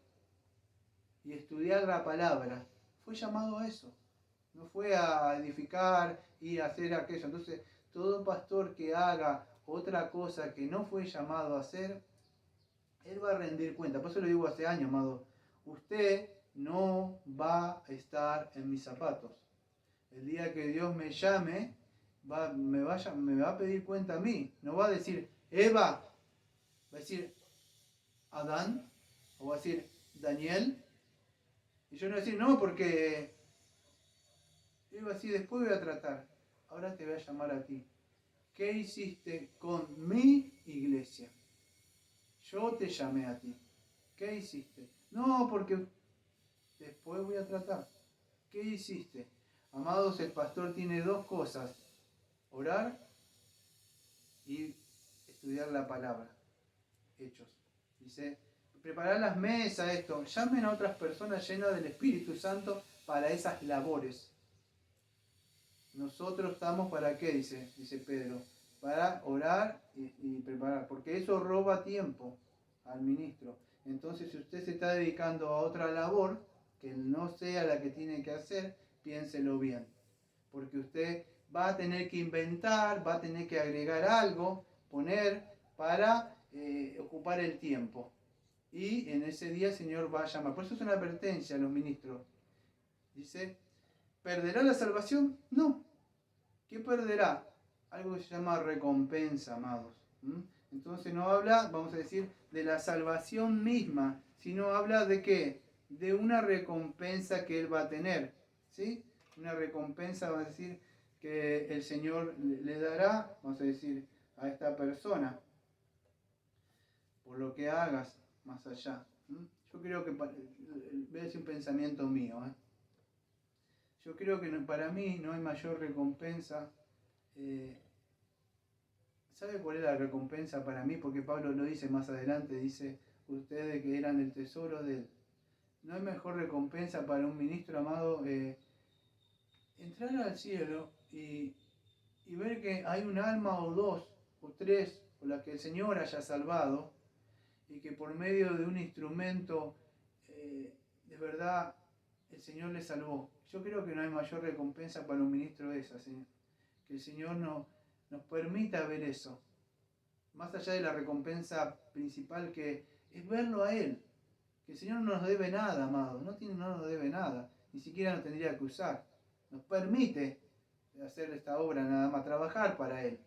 y estudiar la palabra. Fue llamado a eso. No fue a edificar y a hacer aquello. Entonces, todo pastor que haga otra cosa que no fue llamado a hacer, él va a rendir cuenta. Por eso lo digo hace años, amado. Usted no va a estar en mis zapatos. El día que Dios me llame, me va a pedir cuenta a mí. No va a decir, Eva, va a decir, Adán, o va a decir, Daniel. Y yo no voy a decir, no, porque... Yo iba así, después voy a tratar. Ahora te voy a llamar a ti. ¿Qué hiciste con mi iglesia? Yo te llamé a ti. ¿Qué hiciste? No, porque después voy a tratar. ¿Qué hiciste? Amados, el pastor tiene dos cosas: orar y estudiar la palabra. Hechos. Dice, preparar las mesas, esto. Llamen a otras personas llenas del Espíritu Santo para esas labores. Nosotros estamos para qué, dice Pedro, para orar y preparar, porque eso roba tiempo al ministro. Entonces, si usted se está dedicando a otra labor, que no sea la que tiene que hacer, piénselo bien, porque usted va a tener que inventar, va a tener que agregar algo, poner para ocupar el tiempo. Y en ese día el Señor va a llamar. Por eso es una advertencia a los ministros. Dice, ¿perderá la salvación? No. ¿Qué perderá? Algo que se llama recompensa, amados. Entonces no habla, vamos a decir, de la salvación misma, sino habla de qué? De una recompensa que él va a tener. ¿Sí? Una recompensa, vamos a decir, que el Señor le dará, vamos a decir, a esta persona, por lo que hagas más allá. Yo creo que, voy a decir un pensamiento mío, yo creo que para mí no hay mayor recompensa. ¿Sabe cuál es la recompensa para mí? Porque Pablo lo dice más adelante, dice, ustedes que eran el tesoro de él. No hay mejor recompensa para un ministro, amado, entrar al cielo y ver que hay un alma o dos o tres por las que el Señor haya salvado, y que por medio de un instrumento de verdad el Señor le salvó. Yo creo que no hay mayor recompensa para un ministro esa, Señor. Que el Señor nos permita ver eso. Más allá de la recompensa principal, que es verlo a Él. Que el Señor no nos debe nada, amado. No nos debe nada. Ni siquiera nos tendría que usar. Nos permite hacer esta obra, nada más trabajar para Él.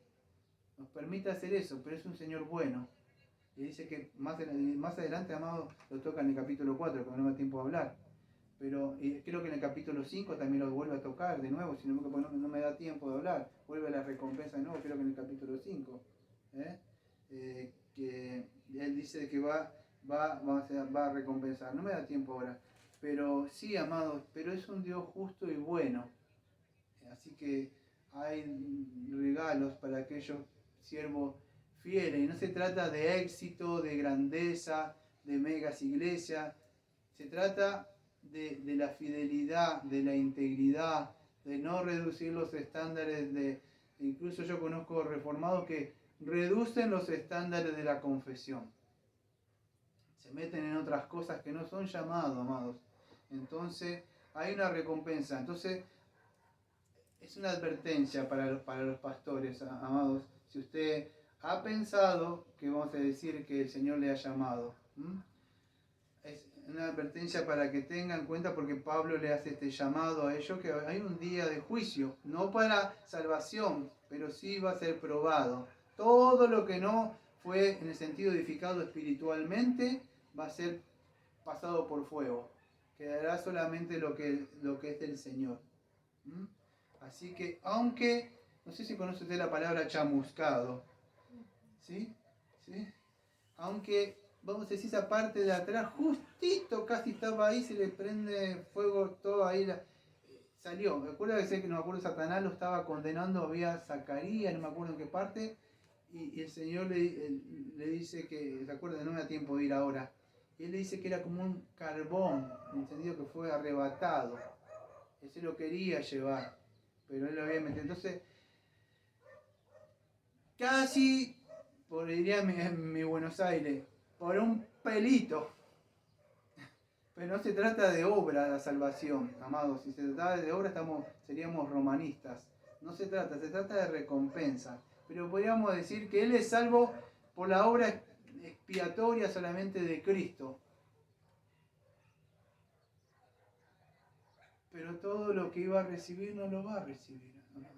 Nos permite hacer eso, pero es un Señor bueno. Y dice que más adelante, amado, lo toca en el capítulo 4, que no me da tiempo de hablar. Pero creo que en el capítulo 5 también lo vuelve a tocar de nuevo, si no me da tiempo de hablar. Vuelve a la recompensa de nuevo, creo que en el capítulo 5. Que él dice que va a recompensar. No me da tiempo ahora. Pero sí, amados, pero es un Dios justo y bueno. Así que hay regalos para aquellos siervos fieles. Y no se trata de éxito, de grandeza, de megas iglesias. Se trata de la fidelidad, de la integridad, de no reducir los estándares incluso yo conozco reformados que reducen los estándares de la confesión. Se meten en otras cosas que no son llamados, amados. Entonces, hay una recompensa. Entonces, es una advertencia para los pastores, amados. Si usted ha pensado que vamos a decir que el Señor le ha llamado, una advertencia para que tengan en cuenta, porque Pablo le hace este llamado a ellos, que hay un día de juicio, no para salvación, pero sí va a ser probado. Todo lo que no fue en el sentido edificado espiritualmente va a ser pasado por fuego. Quedará solamente lo que es del Señor. ¿Mm? Así que, aunque, no sé si conoce usted la palabra chamuscado, ¿sí? ¿Sí? Aunque, vamos a decir, esa parte de atrás, justito, casi estaba ahí, se le prende fuego todo ahí, salió. Me acuerdo que no me acuerdo, Satanás lo estaba condenando, había Zacarías, no me acuerdo en qué parte, y el Señor le dice que, ¿se acuerdan? No me da tiempo de ir ahora. Y él le dice que era como un carbón, en el sentido que fue arrebatado. Él se lo quería llevar, pero él lo había metido. Entonces, casi, por diría mi Buenos Aires, por un pelito. Pero no se trata de obra la salvación, amados. Si se tratara de obra seríamos romanistas. No se trata de recompensa. Pero podríamos decir que Él es salvo por la obra expiatoria solamente de Cristo. Pero todo lo que iba a recibir no lo va a recibir, amados.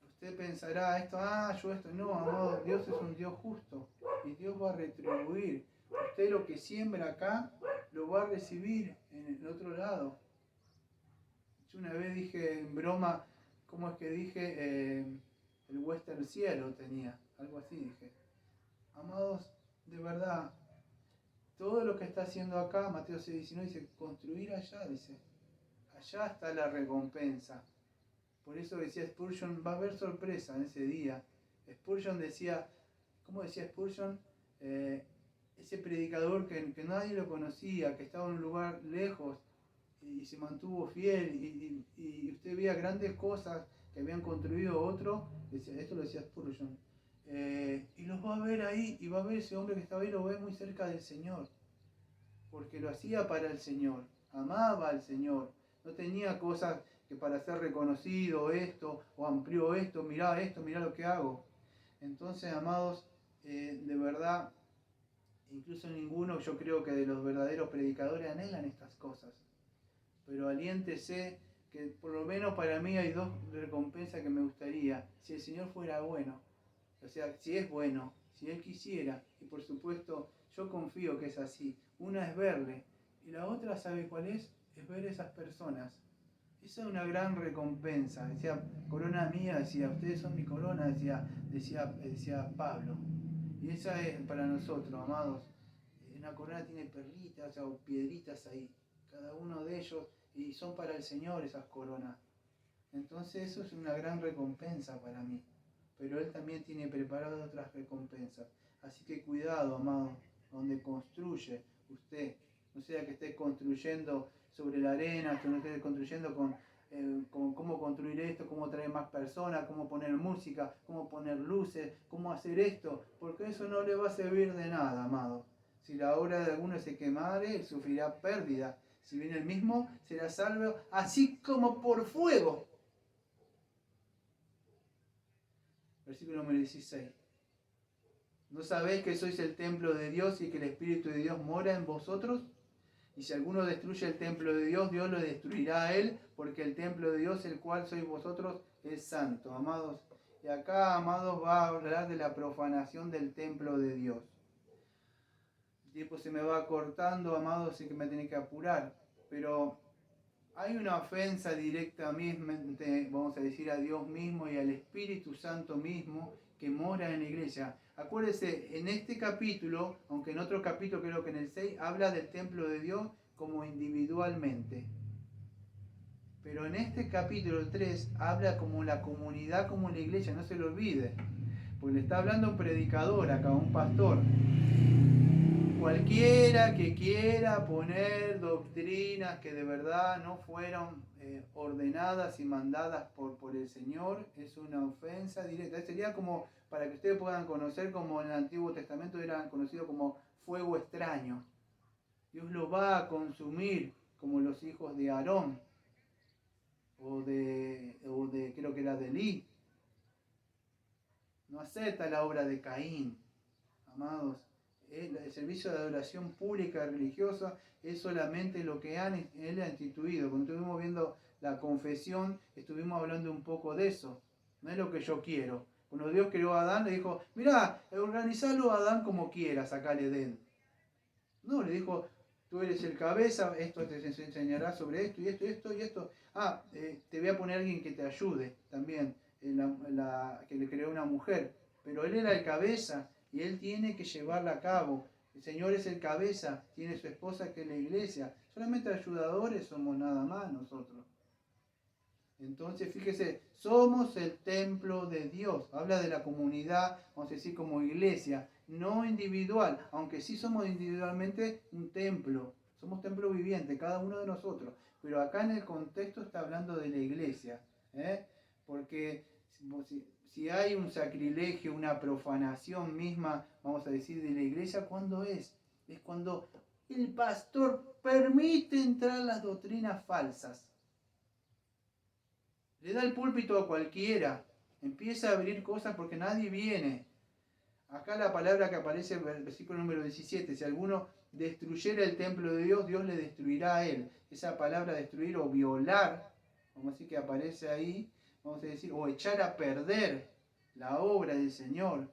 Usted pensará, yo esto. No, amados, Dios es un Dios justo. Y Dios va a retribuir. Usted lo que siembra acá, lo va a recibir en el otro lado. Yo una vez dije en broma, ¿cómo es que dije? El western cielo tenía, algo así dije. Amados, de verdad, todo lo que está haciendo acá, Mateo 6:19 dice, construir allá, dice. Allá está la recompensa. Por eso decía Spurgeon, va a haber sorpresa en ese día. Spurgeon decía, ¿cómo decía Spurgeon? Ese predicador que nadie lo conocía, que estaba en un lugar lejos y se mantuvo fiel y usted veía grandes cosas que habían construido otros, esto lo decía Spurgeon, y los va a ver ahí y va a ver ese hombre que estaba ahí, lo ve muy cerca del Señor, porque lo hacía para el Señor, amaba al Señor, no tenía cosas que para ser reconocido esto o amplió esto, mirá lo que hago. Entonces, amados, de verdad, incluso ninguno, yo creo que de los verdaderos predicadores anhelan estas cosas. Pero aliéntese que por lo menos para mí hay dos recompensas que me gustaría. Si el Señor fuera bueno, o sea, si es bueno, si Él quisiera, y por supuesto yo confío que es así. Una es verle, y la otra, ¿sabe cuál es? Es ver esas personas. Esa es una gran recompensa. Decía, corona mía, decía, ustedes son mi corona, decía Pablo. Y esa es para nosotros, amados. Una corona tiene perlitas o piedritas ahí, cada uno de ellos, y son para el Señor esas coronas. Entonces eso es una gran recompensa para mí. Pero Él también tiene preparadas otras recompensas. Así que cuidado, amado, donde construye usted. No sea que esté construyendo sobre la arena, que no esté construyendo con cómo construir esto, cómo traer más personas, cómo poner música, cómo poner luces, cómo hacer esto, porque eso no le va a servir de nada, amado. Si la obra de alguno se quemare, él sufrirá pérdida. Si viene el mismo, será salvo, así como por fuego. Versículo número 16. ¿No sabéis que sois el templo de Dios y que el Espíritu de Dios mora en vosotros? Y si alguno destruye el templo de Dios, Dios lo destruirá a él, porque el templo de Dios, el cual sois vosotros, es santo, amados. Y acá, amados, va a hablar de la profanación del templo de Dios. El tiempo se me va cortando, amados, así que me tiene que apurar. Pero hay una ofensa directamente, vamos a decir, a Dios mismo y al Espíritu Santo mismo que mora en la iglesia. Acuérdese, en este capítulo, aunque en otro capítulo, creo que en el 6, habla del templo de Dios como individualmente. Pero en este capítulo 3 habla como la comunidad, como la iglesia, no se lo olvide. Porque le está hablando un predicador acá, un pastor. Cualquiera que quiera poner doctrinas que de verdad no fueron ordenadas y mandadas por el Señor, es una ofensa directa. Sería como, para que ustedes puedan conocer, como en el Antiguo Testamento era conocido como fuego extraño. Dios lo va a consumir como los hijos de Aarón, o de creo que era de Elí. No acepta la obra de Caín, amados. el servicio de adoración pública religiosa es solamente lo que Él ha instituido. Cuando estuvimos viendo la confesión, estuvimos hablando un poco de eso. No es lo que yo quiero. Cuando Dios creó a Adán, le dijo, mirá, organizalo a Adán como quieras acá al Edén. No, le dijo, tú eres el cabeza, esto te enseñará sobre esto y esto y esto y esto. Te voy a poner a alguien que te ayude también, que le creó una mujer. Pero él era el cabeza y él tiene que llevarla a cabo. El Señor es el cabeza, tiene su esposa que es la iglesia. Solamente ayudadores somos nada más nosotros. Entonces, fíjese, somos el templo de Dios. Habla de la comunidad, vamos a decir, como iglesia, no individual, aunque sí somos individualmente un templo. Somos templo viviente, cada uno de nosotros. Pero acá en el contexto está hablando de la iglesia. Porque si hay un sacrilegio, una profanación misma, vamos a decir, de la iglesia, ¿cuándo es? Es cuando el pastor permite entrar las doctrinas falsas. Le da el púlpito a cualquiera, empieza a abrir cosas porque nadie viene. Acá la palabra que aparece en el versículo número 17, si alguno destruyera el templo de Dios, Dios le destruirá a él. Esa palabra destruir o violar, vamos a decir que aparece ahí, vamos a decir, o echar a perder la obra del Señor,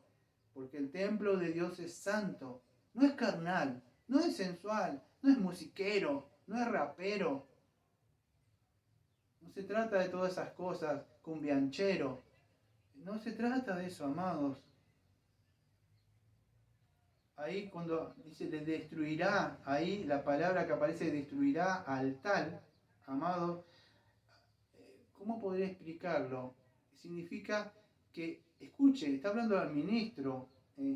porque el templo de Dios es santo, no es carnal, no es sensual, no es musiquero, no es rapero. No se trata de todas esas cosas, cumbianchero. No se trata de eso, amados. Ahí cuando dice le destruirá, ahí la palabra que aparece destruirá al tal, amados, ¿cómo podría explicarlo? Significa que, escuche, está hablando al ministro,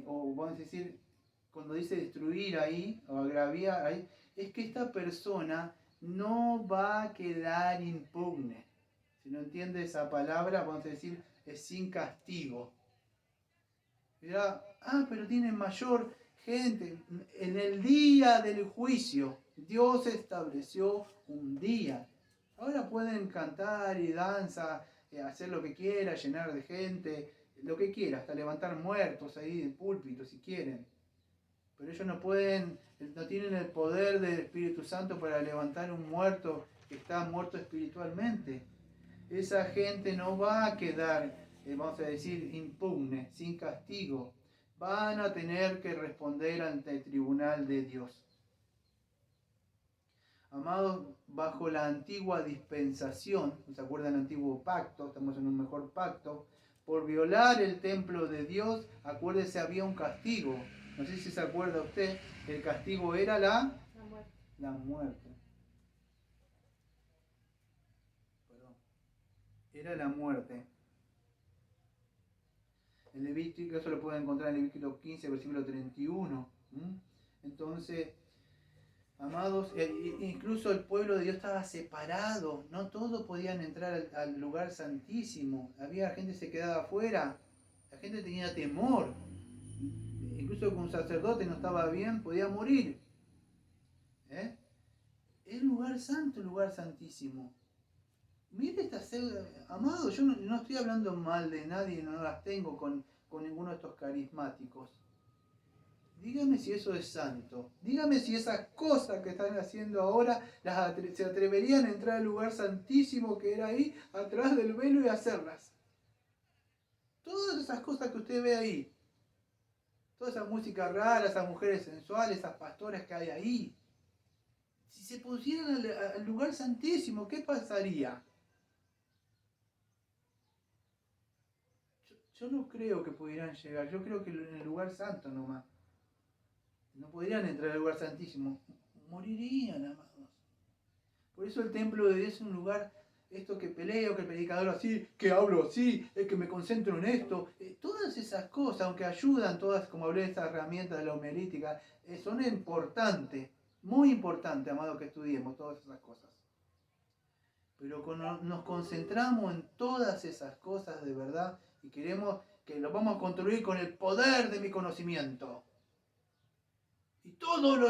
o vamos a decir, cuando dice destruir ahí, o agraviar ahí, es que esta persona no va a quedar impune. Si no entiende esa palabra, vamos a decir, es sin castigo. Dirá, pero tiene mayor gente. En el día del juicio, Dios estableció un día. Ahora pueden cantar y danza, hacer lo que quiera, llenar de gente, lo que quiera, hasta levantar muertos ahí del púlpito si quieren. Pero ellos no tienen el poder del Espíritu Santo para levantar un muerto que está muerto espiritualmente. Esa gente no va a quedar, vamos a decir, impune, sin castigo. Van a tener que responder ante el tribunal de Dios. Amados, bajo la antigua dispensación, ¿se acuerdan del antiguo pacto? Estamos en un mejor pacto. Por violar el templo de Dios, acuérdese, había un castigo. No sé si se acuerda usted, el castigo era la muerte. Perdón. Era la muerte. En Levítico, eso lo pueden encontrar en Levítico 15, versículo 31. Entonces, amados, incluso el pueblo de Dios estaba separado. No todos podían entrar al lugar santísimo. Había gente que se quedaba afuera. La gente tenía temor. Incluso que un sacerdote no estaba bien, podía morir. Es lugar santo, lugar santísimo. Mire estas células, amado, yo no estoy hablando mal de nadie, no las tengo con ninguno de estos carismáticos. Dígame si eso es santo. Dígame si esas cosas que están haciendo ahora se atreverían a entrar al lugar santísimo que era ahí, atrás del velo, y hacerlas. Todas esas cosas que usted ve ahí. Toda esa música rara, esas mujeres sensuales, esas pastoras que hay ahí. Si se pusieran al lugar santísimo, ¿qué pasaría? Yo no creo que pudieran llegar. Yo creo que en el lugar santo nomás. No podrían entrar al lugar santísimo. Morirían, amados. Por eso el templo de Dios es un lugar, esto que peleo, que el predicador así, que hablo así, que me concentro en esto. Todas esas cosas, aunque ayudan todas, como hablé de estas herramientas de la homilética, son importantes, muy importantes, amados, que estudiemos todas esas cosas. Pero cuando nos concentramos en todas esas cosas de verdad y queremos que lo vamos a construir con el poder de mi conocimiento. Y todo lo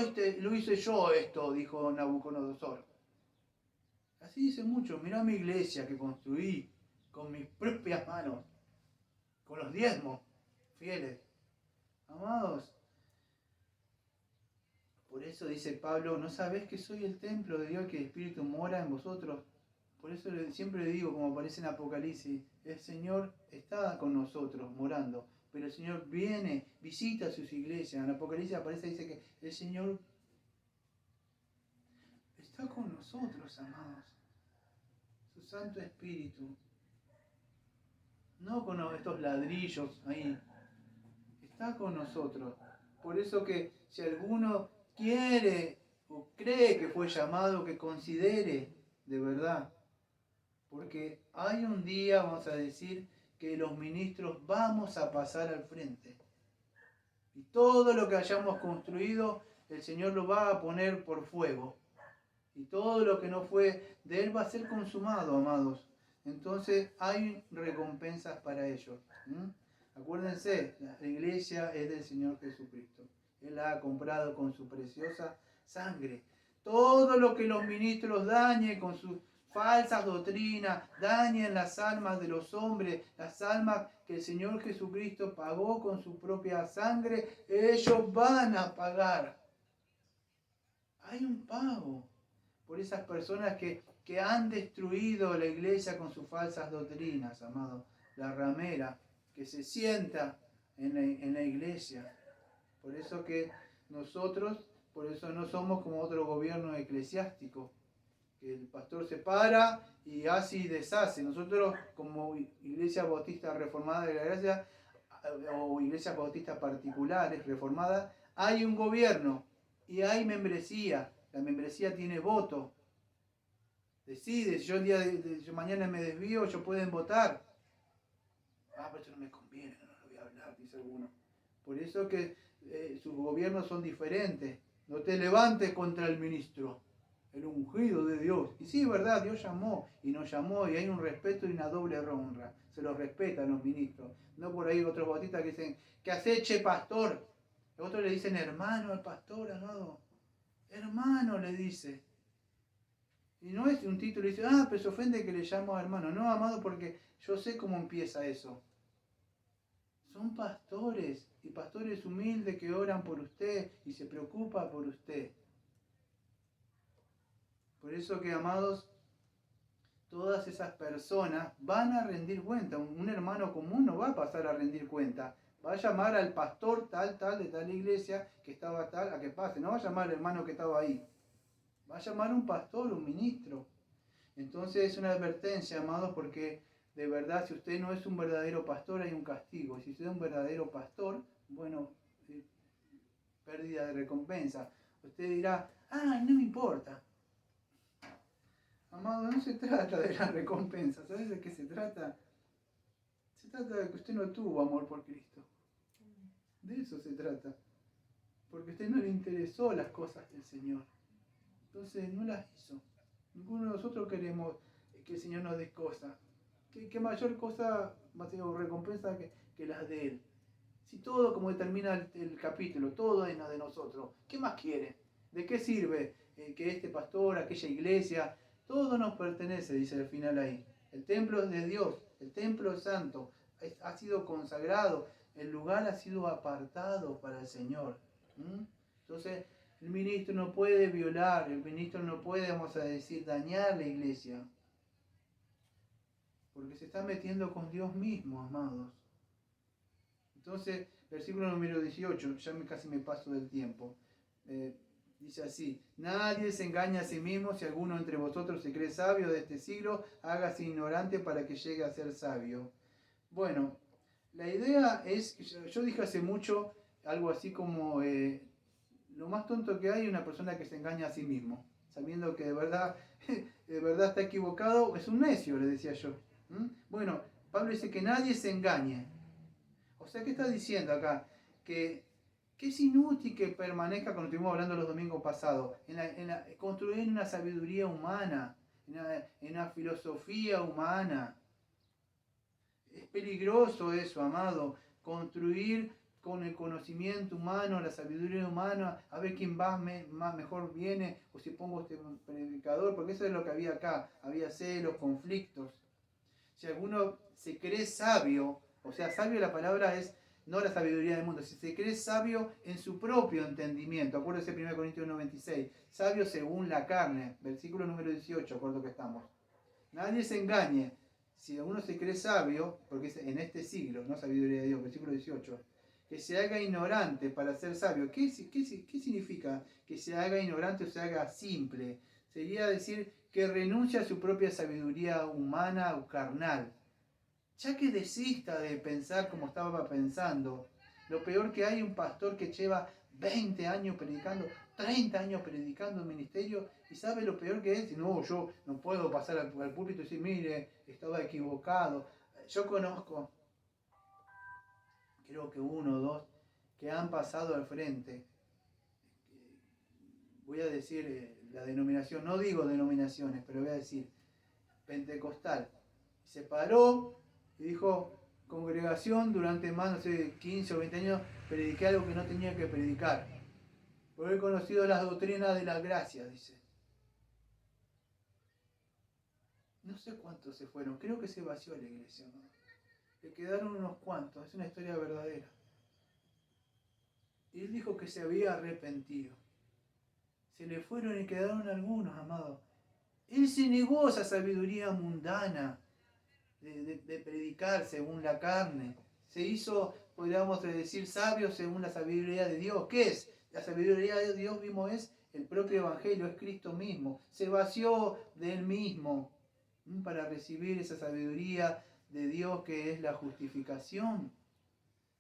hice yo esto, dijo Nabucodonosor. Así dicen muchos, mirá mi iglesia que construí con mis propias manos, con los diezmos fieles. Amados, eso dice Pablo, ¿no sabés que soy el templo de Dios, que el Espíritu mora en vosotros? Por eso siempre le digo, como aparece en Apocalipsis, el Señor está con nosotros, morando. Pero el Señor viene, visita sus iglesias. En Apocalipsis aparece y dice que el Señor está con nosotros, amados. Su Santo Espíritu. No con estos ladrillos ahí. Está con nosotros. Por eso que si alguno quiere o cree que fue llamado, que considere de verdad. Porque hay un día, vamos a decir, que los ministros vamos a pasar al frente. Y todo lo que hayamos construido, el Señor lo va a poner por fuego. Y todo lo que no fue de Él va a ser consumado, amados. Entonces hay recompensas para ellos. Acuérdense, la iglesia es del Señor Jesucristo. Él la ha comprado con su preciosa sangre. Todo lo que los ministros dañen con sus falsas doctrinas, dañen las almas de los hombres, las almas que el Señor Jesucristo pagó con su propia sangre, ellos van a pagar. Hay un pago por esas personas que han destruido la iglesia con sus falsas doctrinas, amado. La ramera que se sienta en la iglesia. Por eso que nosotros, por eso no somos como otro gobierno eclesiástico, que el pastor se para y hace y deshace. Nosotros, como Iglesia Bautista Reformada de la Gracia, o Iglesias Bautistas particulares, reformadas, hay un gobierno y hay membresía. La membresía tiene voto. Decide, si yo el día yo mañana me desvío, ellos pueden votar. Pero esto no me conviene, no lo voy a hablar, dice alguno. Por eso que sus gobiernos son diferentes. No te levantes contra el ministro, el ungido de Dios. Y sí, es verdad, Dios llamó y nos llamó y hay un respeto y una doble honra. Se los respetan los ministros. No por ahí otros bautistas que dicen, que aceche pastor. Otros le dicen hermano al pastor, amado. Hermano le dice. Y no es un título y dice, pero se ofende que le llamo hermano. No, amado, porque yo sé cómo empieza eso. Son pastores y pastores humildes que oran por usted y se preocupan por usted. Por eso que, amados, todas esas personas van a rendir cuenta. Un hermano común no va a pasar a rendir cuenta. Va a llamar al pastor tal de tal iglesia que estaba tal a que pase. No va a llamar al hermano que estaba ahí. Va a llamar a un pastor, un ministro. Entonces es una advertencia, amados, porque de verdad, si usted no es un verdadero pastor, hay un castigo. Si usted es un verdadero pastor, bueno, pérdida de recompensa. Usted dirá, no me importa. Amado, no se trata de la recompensa. ¿Sabes de qué se trata? Se trata de que usted no tuvo amor por Cristo. De eso se trata. Porque a usted no le interesó las cosas del Señor. Entonces no las hizo. Ninguno de nosotros queremos que el Señor nos dé cosas. ¿Qué mayor cosa, o recompensa que las de Él? Si todo, como termina el capítulo, todo es de nosotros, ¿qué más quiere? ¿De qué sirve que este pastor, aquella iglesia, todo nos pertenece, dice al final ahí? El templo es de Dios, el templo es santo, ha sido consagrado, el lugar ha sido apartado para el Señor. Entonces, el ministro no puede violar, el ministro no puede, vamos a decir, dañar la iglesia. Porque se está metiendo con Dios mismo, amados. Entonces, versículo número 18, ya casi me paso del tiempo. Dice así, nadie se engaña a sí mismo, si alguno entre vosotros se cree sabio de este siglo, hágase ignorante para que llegue a ser sabio. Bueno, la idea es, yo dije hace mucho algo así como, lo más tonto que hay es una persona que se engaña a sí mismo, sabiendo que de verdad está equivocado, es un necio, le decía yo. Bueno, Pablo dice que nadie se engañe. O sea, ¿qué está diciendo acá? Que es inútil que permanezca, como estuvimos hablando los domingos pasados, construir una sabiduría humana, en una filosofía humana. Es peligroso eso, amado, construir con el conocimiento humano, la sabiduría humana, a ver quién más mejor viene, o si pongo este predicador, porque eso es lo que había acá, había celos, conflictos. Si alguno se cree sabio, o sea, sabio la palabra es no la sabiduría del mundo, si se cree sabio en su propio entendimiento. Acuérdense 1 Corintios 1:26, sabio según la carne, versículo número 18, acuerdo que estamos. Nadie se engañe, si uno se cree sabio, porque es en este siglo, no sabiduría de Dios, versículo 18, que se haga ignorante para ser sabio. ¿Qué significa que se haga ignorante o se haga simple? Sería decir que renuncia a su propia sabiduría humana o carnal. Ya que desista de pensar como estaba pensando. Lo peor que hay un pastor que lleva 20 años predicando, 30 años predicando el ministerio, y sabe lo peor que es. No, yo no puedo pasar al púlpito y decir, mire, estaba equivocado. Yo conozco, creo que 1 o 2, que han pasado al frente. Voy a decir la denominación, no digo denominaciones, pero voy a decir pentecostal. Se paró y dijo, congregación, durante más, no sé, 15 o 20 años, prediqué algo que no tenía que predicar. Porque he conocido las doctrinas de la gracia, dice. No sé cuántos se fueron, creo que se vació la iglesia, ¿no? Le quedaron unos cuantos, es una historia verdadera. Y él dijo que se había arrepentido. Se le fueron y quedaron algunos, amados. Él se negó a esa sabiduría mundana de predicar según la carne. Se hizo, podríamos decir, sabio según la sabiduría de Dios. ¿Qué es? La sabiduría de Dios mismo es el propio Evangelio, es Cristo mismo. Se vació de Él mismo para recibir esa sabiduría de Dios que es la justificación.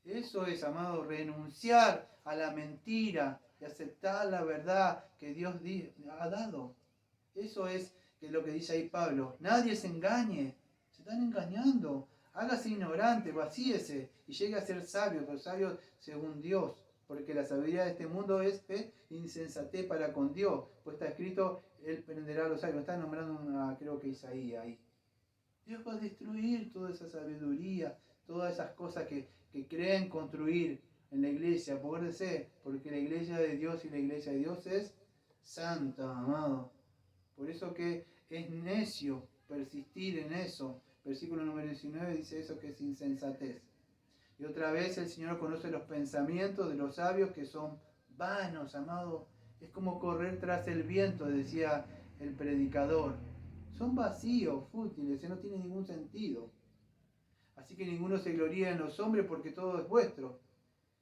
Eso es, amado, renunciar a la mentira y aceptar la verdad que Dios ha dado. Eso es lo que dice ahí Pablo. Nadie se engañe. Se están engañando. Hágase ignorante, vacíese y llegue a ser sabio, pero sabio según Dios. Porque la sabiduría de este mundo es insensatez para con Dios. Pues está escrito, Él prenderá a los sabios. Está nombrando, creo que Isaías ahí. Dios va a destruir toda esa sabiduría, todas esas cosas que creen construir en la iglesia. Acuérdense, porque la iglesia de Dios y la iglesia de Dios es santa, amado. Por eso que es necio persistir en eso. Versículo número 19 dice eso, que es insensatez. Y otra vez el Señor conoce los pensamientos de los sabios, que son vanos, amado. Es como correr tras el viento, decía el predicador. Son vacíos, fútiles, no tienen ningún sentido. Así que ninguno se gloría en los hombres, porque todo es vuestro.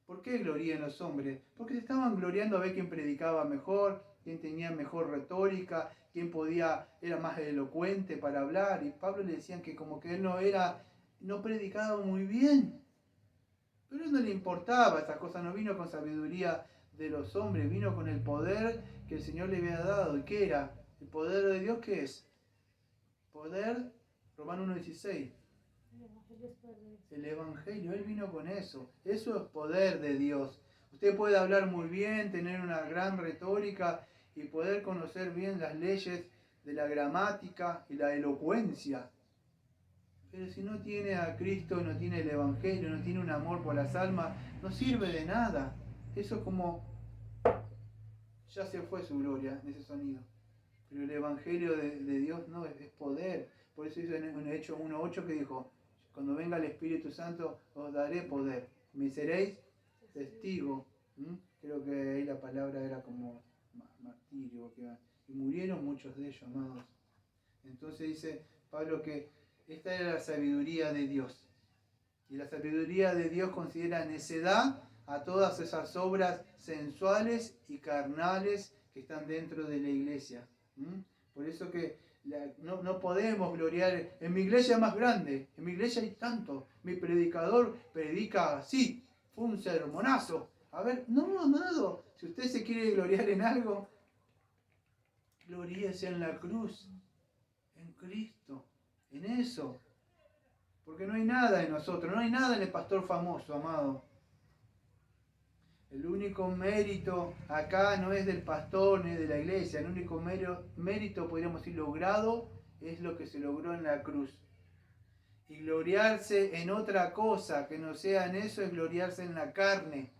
¿Por qué gloría en los hombres? Porque se estaban gloriando a ver quién predicaba mejor, quién tenía mejor retórica, quién era más elocuente para hablar. Y Pablo le decían que como que él no predicaba muy bien. Pero a él no le importaba esa cosa, no vino con sabiduría de los hombres, vino con el poder que el Señor le había dado. ¿Y qué era? ¿El poder de Dios qué es? Poder, Romanos 1:16. El Evangelio, Él vino con eso. Eso es poder de Dios. Usted puede hablar muy bien, tener una gran retórica y poder conocer bien las leyes de la gramática y la elocuencia. Pero si no tiene a Cristo, no tiene el Evangelio, no tiene un amor por las almas, no sirve de nada. Eso es como, ya se fue su gloria en ese sonido. Pero el Evangelio de Dios no, es poder. Por eso hizo en Hechos 1:8 que dijo, cuando venga el Espíritu Santo os daré poder. Me seréis testigo. Creo que ahí la palabra era como martirio. Y murieron muchos de ellos, amados. Entonces dice Pablo que esta era la sabiduría de Dios. Y la sabiduría de Dios considera necedad a todas esas obras sensuales y carnales que están dentro de la iglesia. Por eso que no podemos gloriar. En mi iglesia más grande, en mi iglesia hay tanto. Mi predicador predica así, fue un sermonazo. A ver, no, amado, si usted se quiere gloriar en algo, gloríese en la cruz, en Cristo, en eso. Porque no hay nada en nosotros, no hay nada en el pastor famoso, amado. El único mérito acá no es del pastor ni de la iglesia. El único mérito, podríamos decir, logrado es lo que se logró en la cruz. Y gloriarse en otra cosa que no sea en eso es gloriarse en la carne.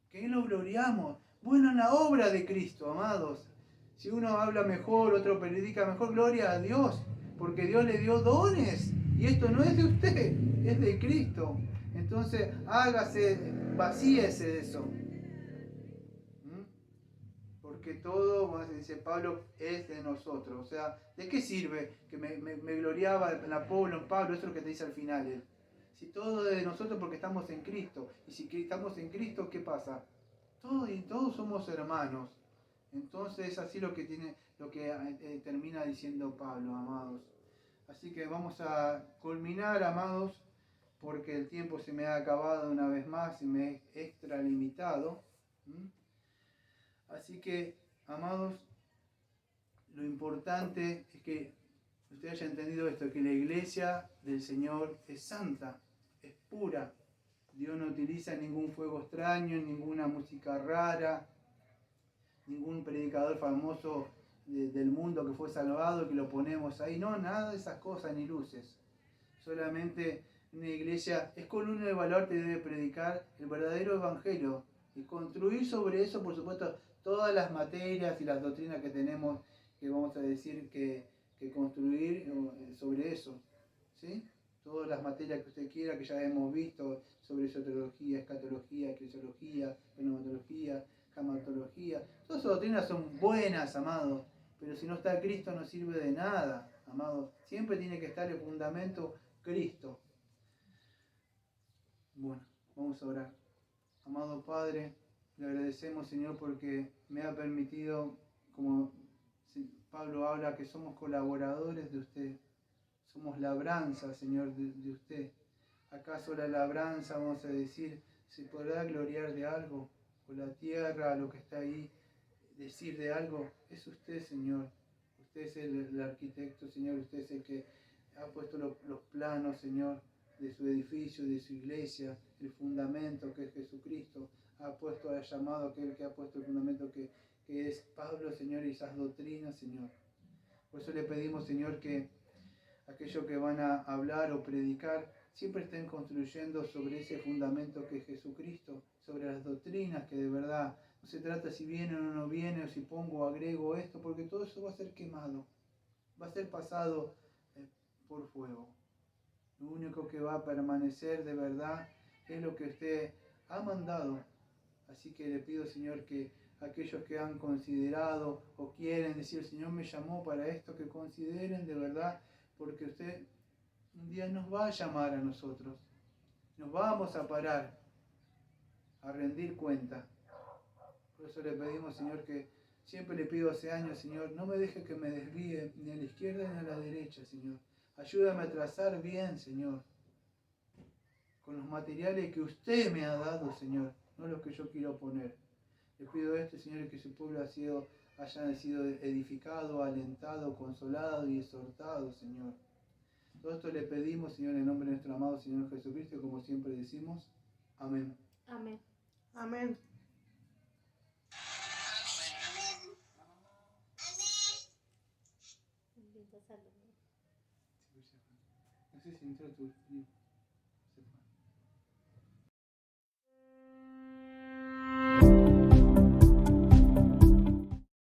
¿Qué nos gloriamos? Bueno, en la obra de Cristo, amados. Si uno habla mejor, otro predica mejor, gloria a Dios. Porque Dios le dio dones. Y esto no es de usted, es de Cristo. Entonces, Entonces, vacíese de eso. Porque todo, como dice Pablo, es de nosotros. O sea, ¿de qué sirve que me gloriaba en Pablo? Eso es lo que te dice al final. Si todo es de nosotros porque estamos en Cristo. Y si estamos en Cristo, ¿qué pasa? Todos somos hermanos. Entonces es así lo que termina diciendo Pablo, amados. Así que vamos a culminar, amados, porque el tiempo se me ha acabado una vez más y me es extralimitado. Así que, amados, lo importante es que usted haya entendido esto, que la iglesia del Señor es santa, es pura. Dios no utiliza ningún fuego extraño, ninguna música rara, ningún predicador famoso del mundo que fue salvado, que lo ponemos ahí. No, nada de esas cosas ni luces. Solamente una iglesia es columna de valor que debe predicar el verdadero evangelio y construir sobre eso, por supuesto, todas las materias y las doctrinas que tenemos, que vamos a decir que construir sobre eso, ¿sí? Todas las materias que usted quiera, que ya hemos visto sobre soteriología, escatología, eclesiología, pneumatología, jamatología. Todas esas doctrinas son buenas, amados, pero si no está Cristo no sirve de nada, amados. Siempre tiene que estar el fundamento Cristo. Bueno, vamos a orar. Amado Padre, le agradecemos, Señor, porque me ha permitido, como Pablo habla, que somos colaboradores de usted. Somos labranza, Señor, de usted. ¿Acaso la labranza, vamos a decir, se podrá gloriar de algo? ¿O la tierra, lo que está ahí, decir de algo? Es usted, Señor. Usted es el arquitecto, Señor. Usted es el que ha puesto los planos, Señor, de su edificio, de su iglesia, el fundamento que es Jesucristo. Ha llamado a aquel que ha puesto el fundamento que es Pablo, Señor, y esas doctrinas, Señor. Por eso le pedimos, Señor, que aquellos que van a hablar o predicar siempre estén construyendo sobre ese fundamento que es Jesucristo, sobre las doctrinas que de verdad no se trata si viene o no viene, o si pongo o agrego esto, porque todo eso va a ser quemado, va a ser pasado por fuego. Lo único que va a permanecer de verdad es lo que usted ha mandado. Así que le pido, Señor, que aquellos que han considerado o quieren decir, el Señor me llamó para esto, que consideren de verdad, porque usted un día nos va a llamar a nosotros. Nos vamos a parar a rendir cuenta. Por eso le pedimos, Señor, que siempre le pido hace años, Señor, no me deje que me desvíe ni a la izquierda ni a la derecha, Señor. Ayúdame a trazar bien, Señor, con los materiales que usted me ha dado, Señor, no los que yo quiero poner. Le pido esto, Señor, que su pueblo haya sido edificado, alentado, consolado y exhortado, Señor. Todo esto le pedimos, Señor, en nombre de nuestro amado Señor Jesucristo, como siempre decimos. Amén. Amén. Amén. Bendita salud. No sé si entró tu...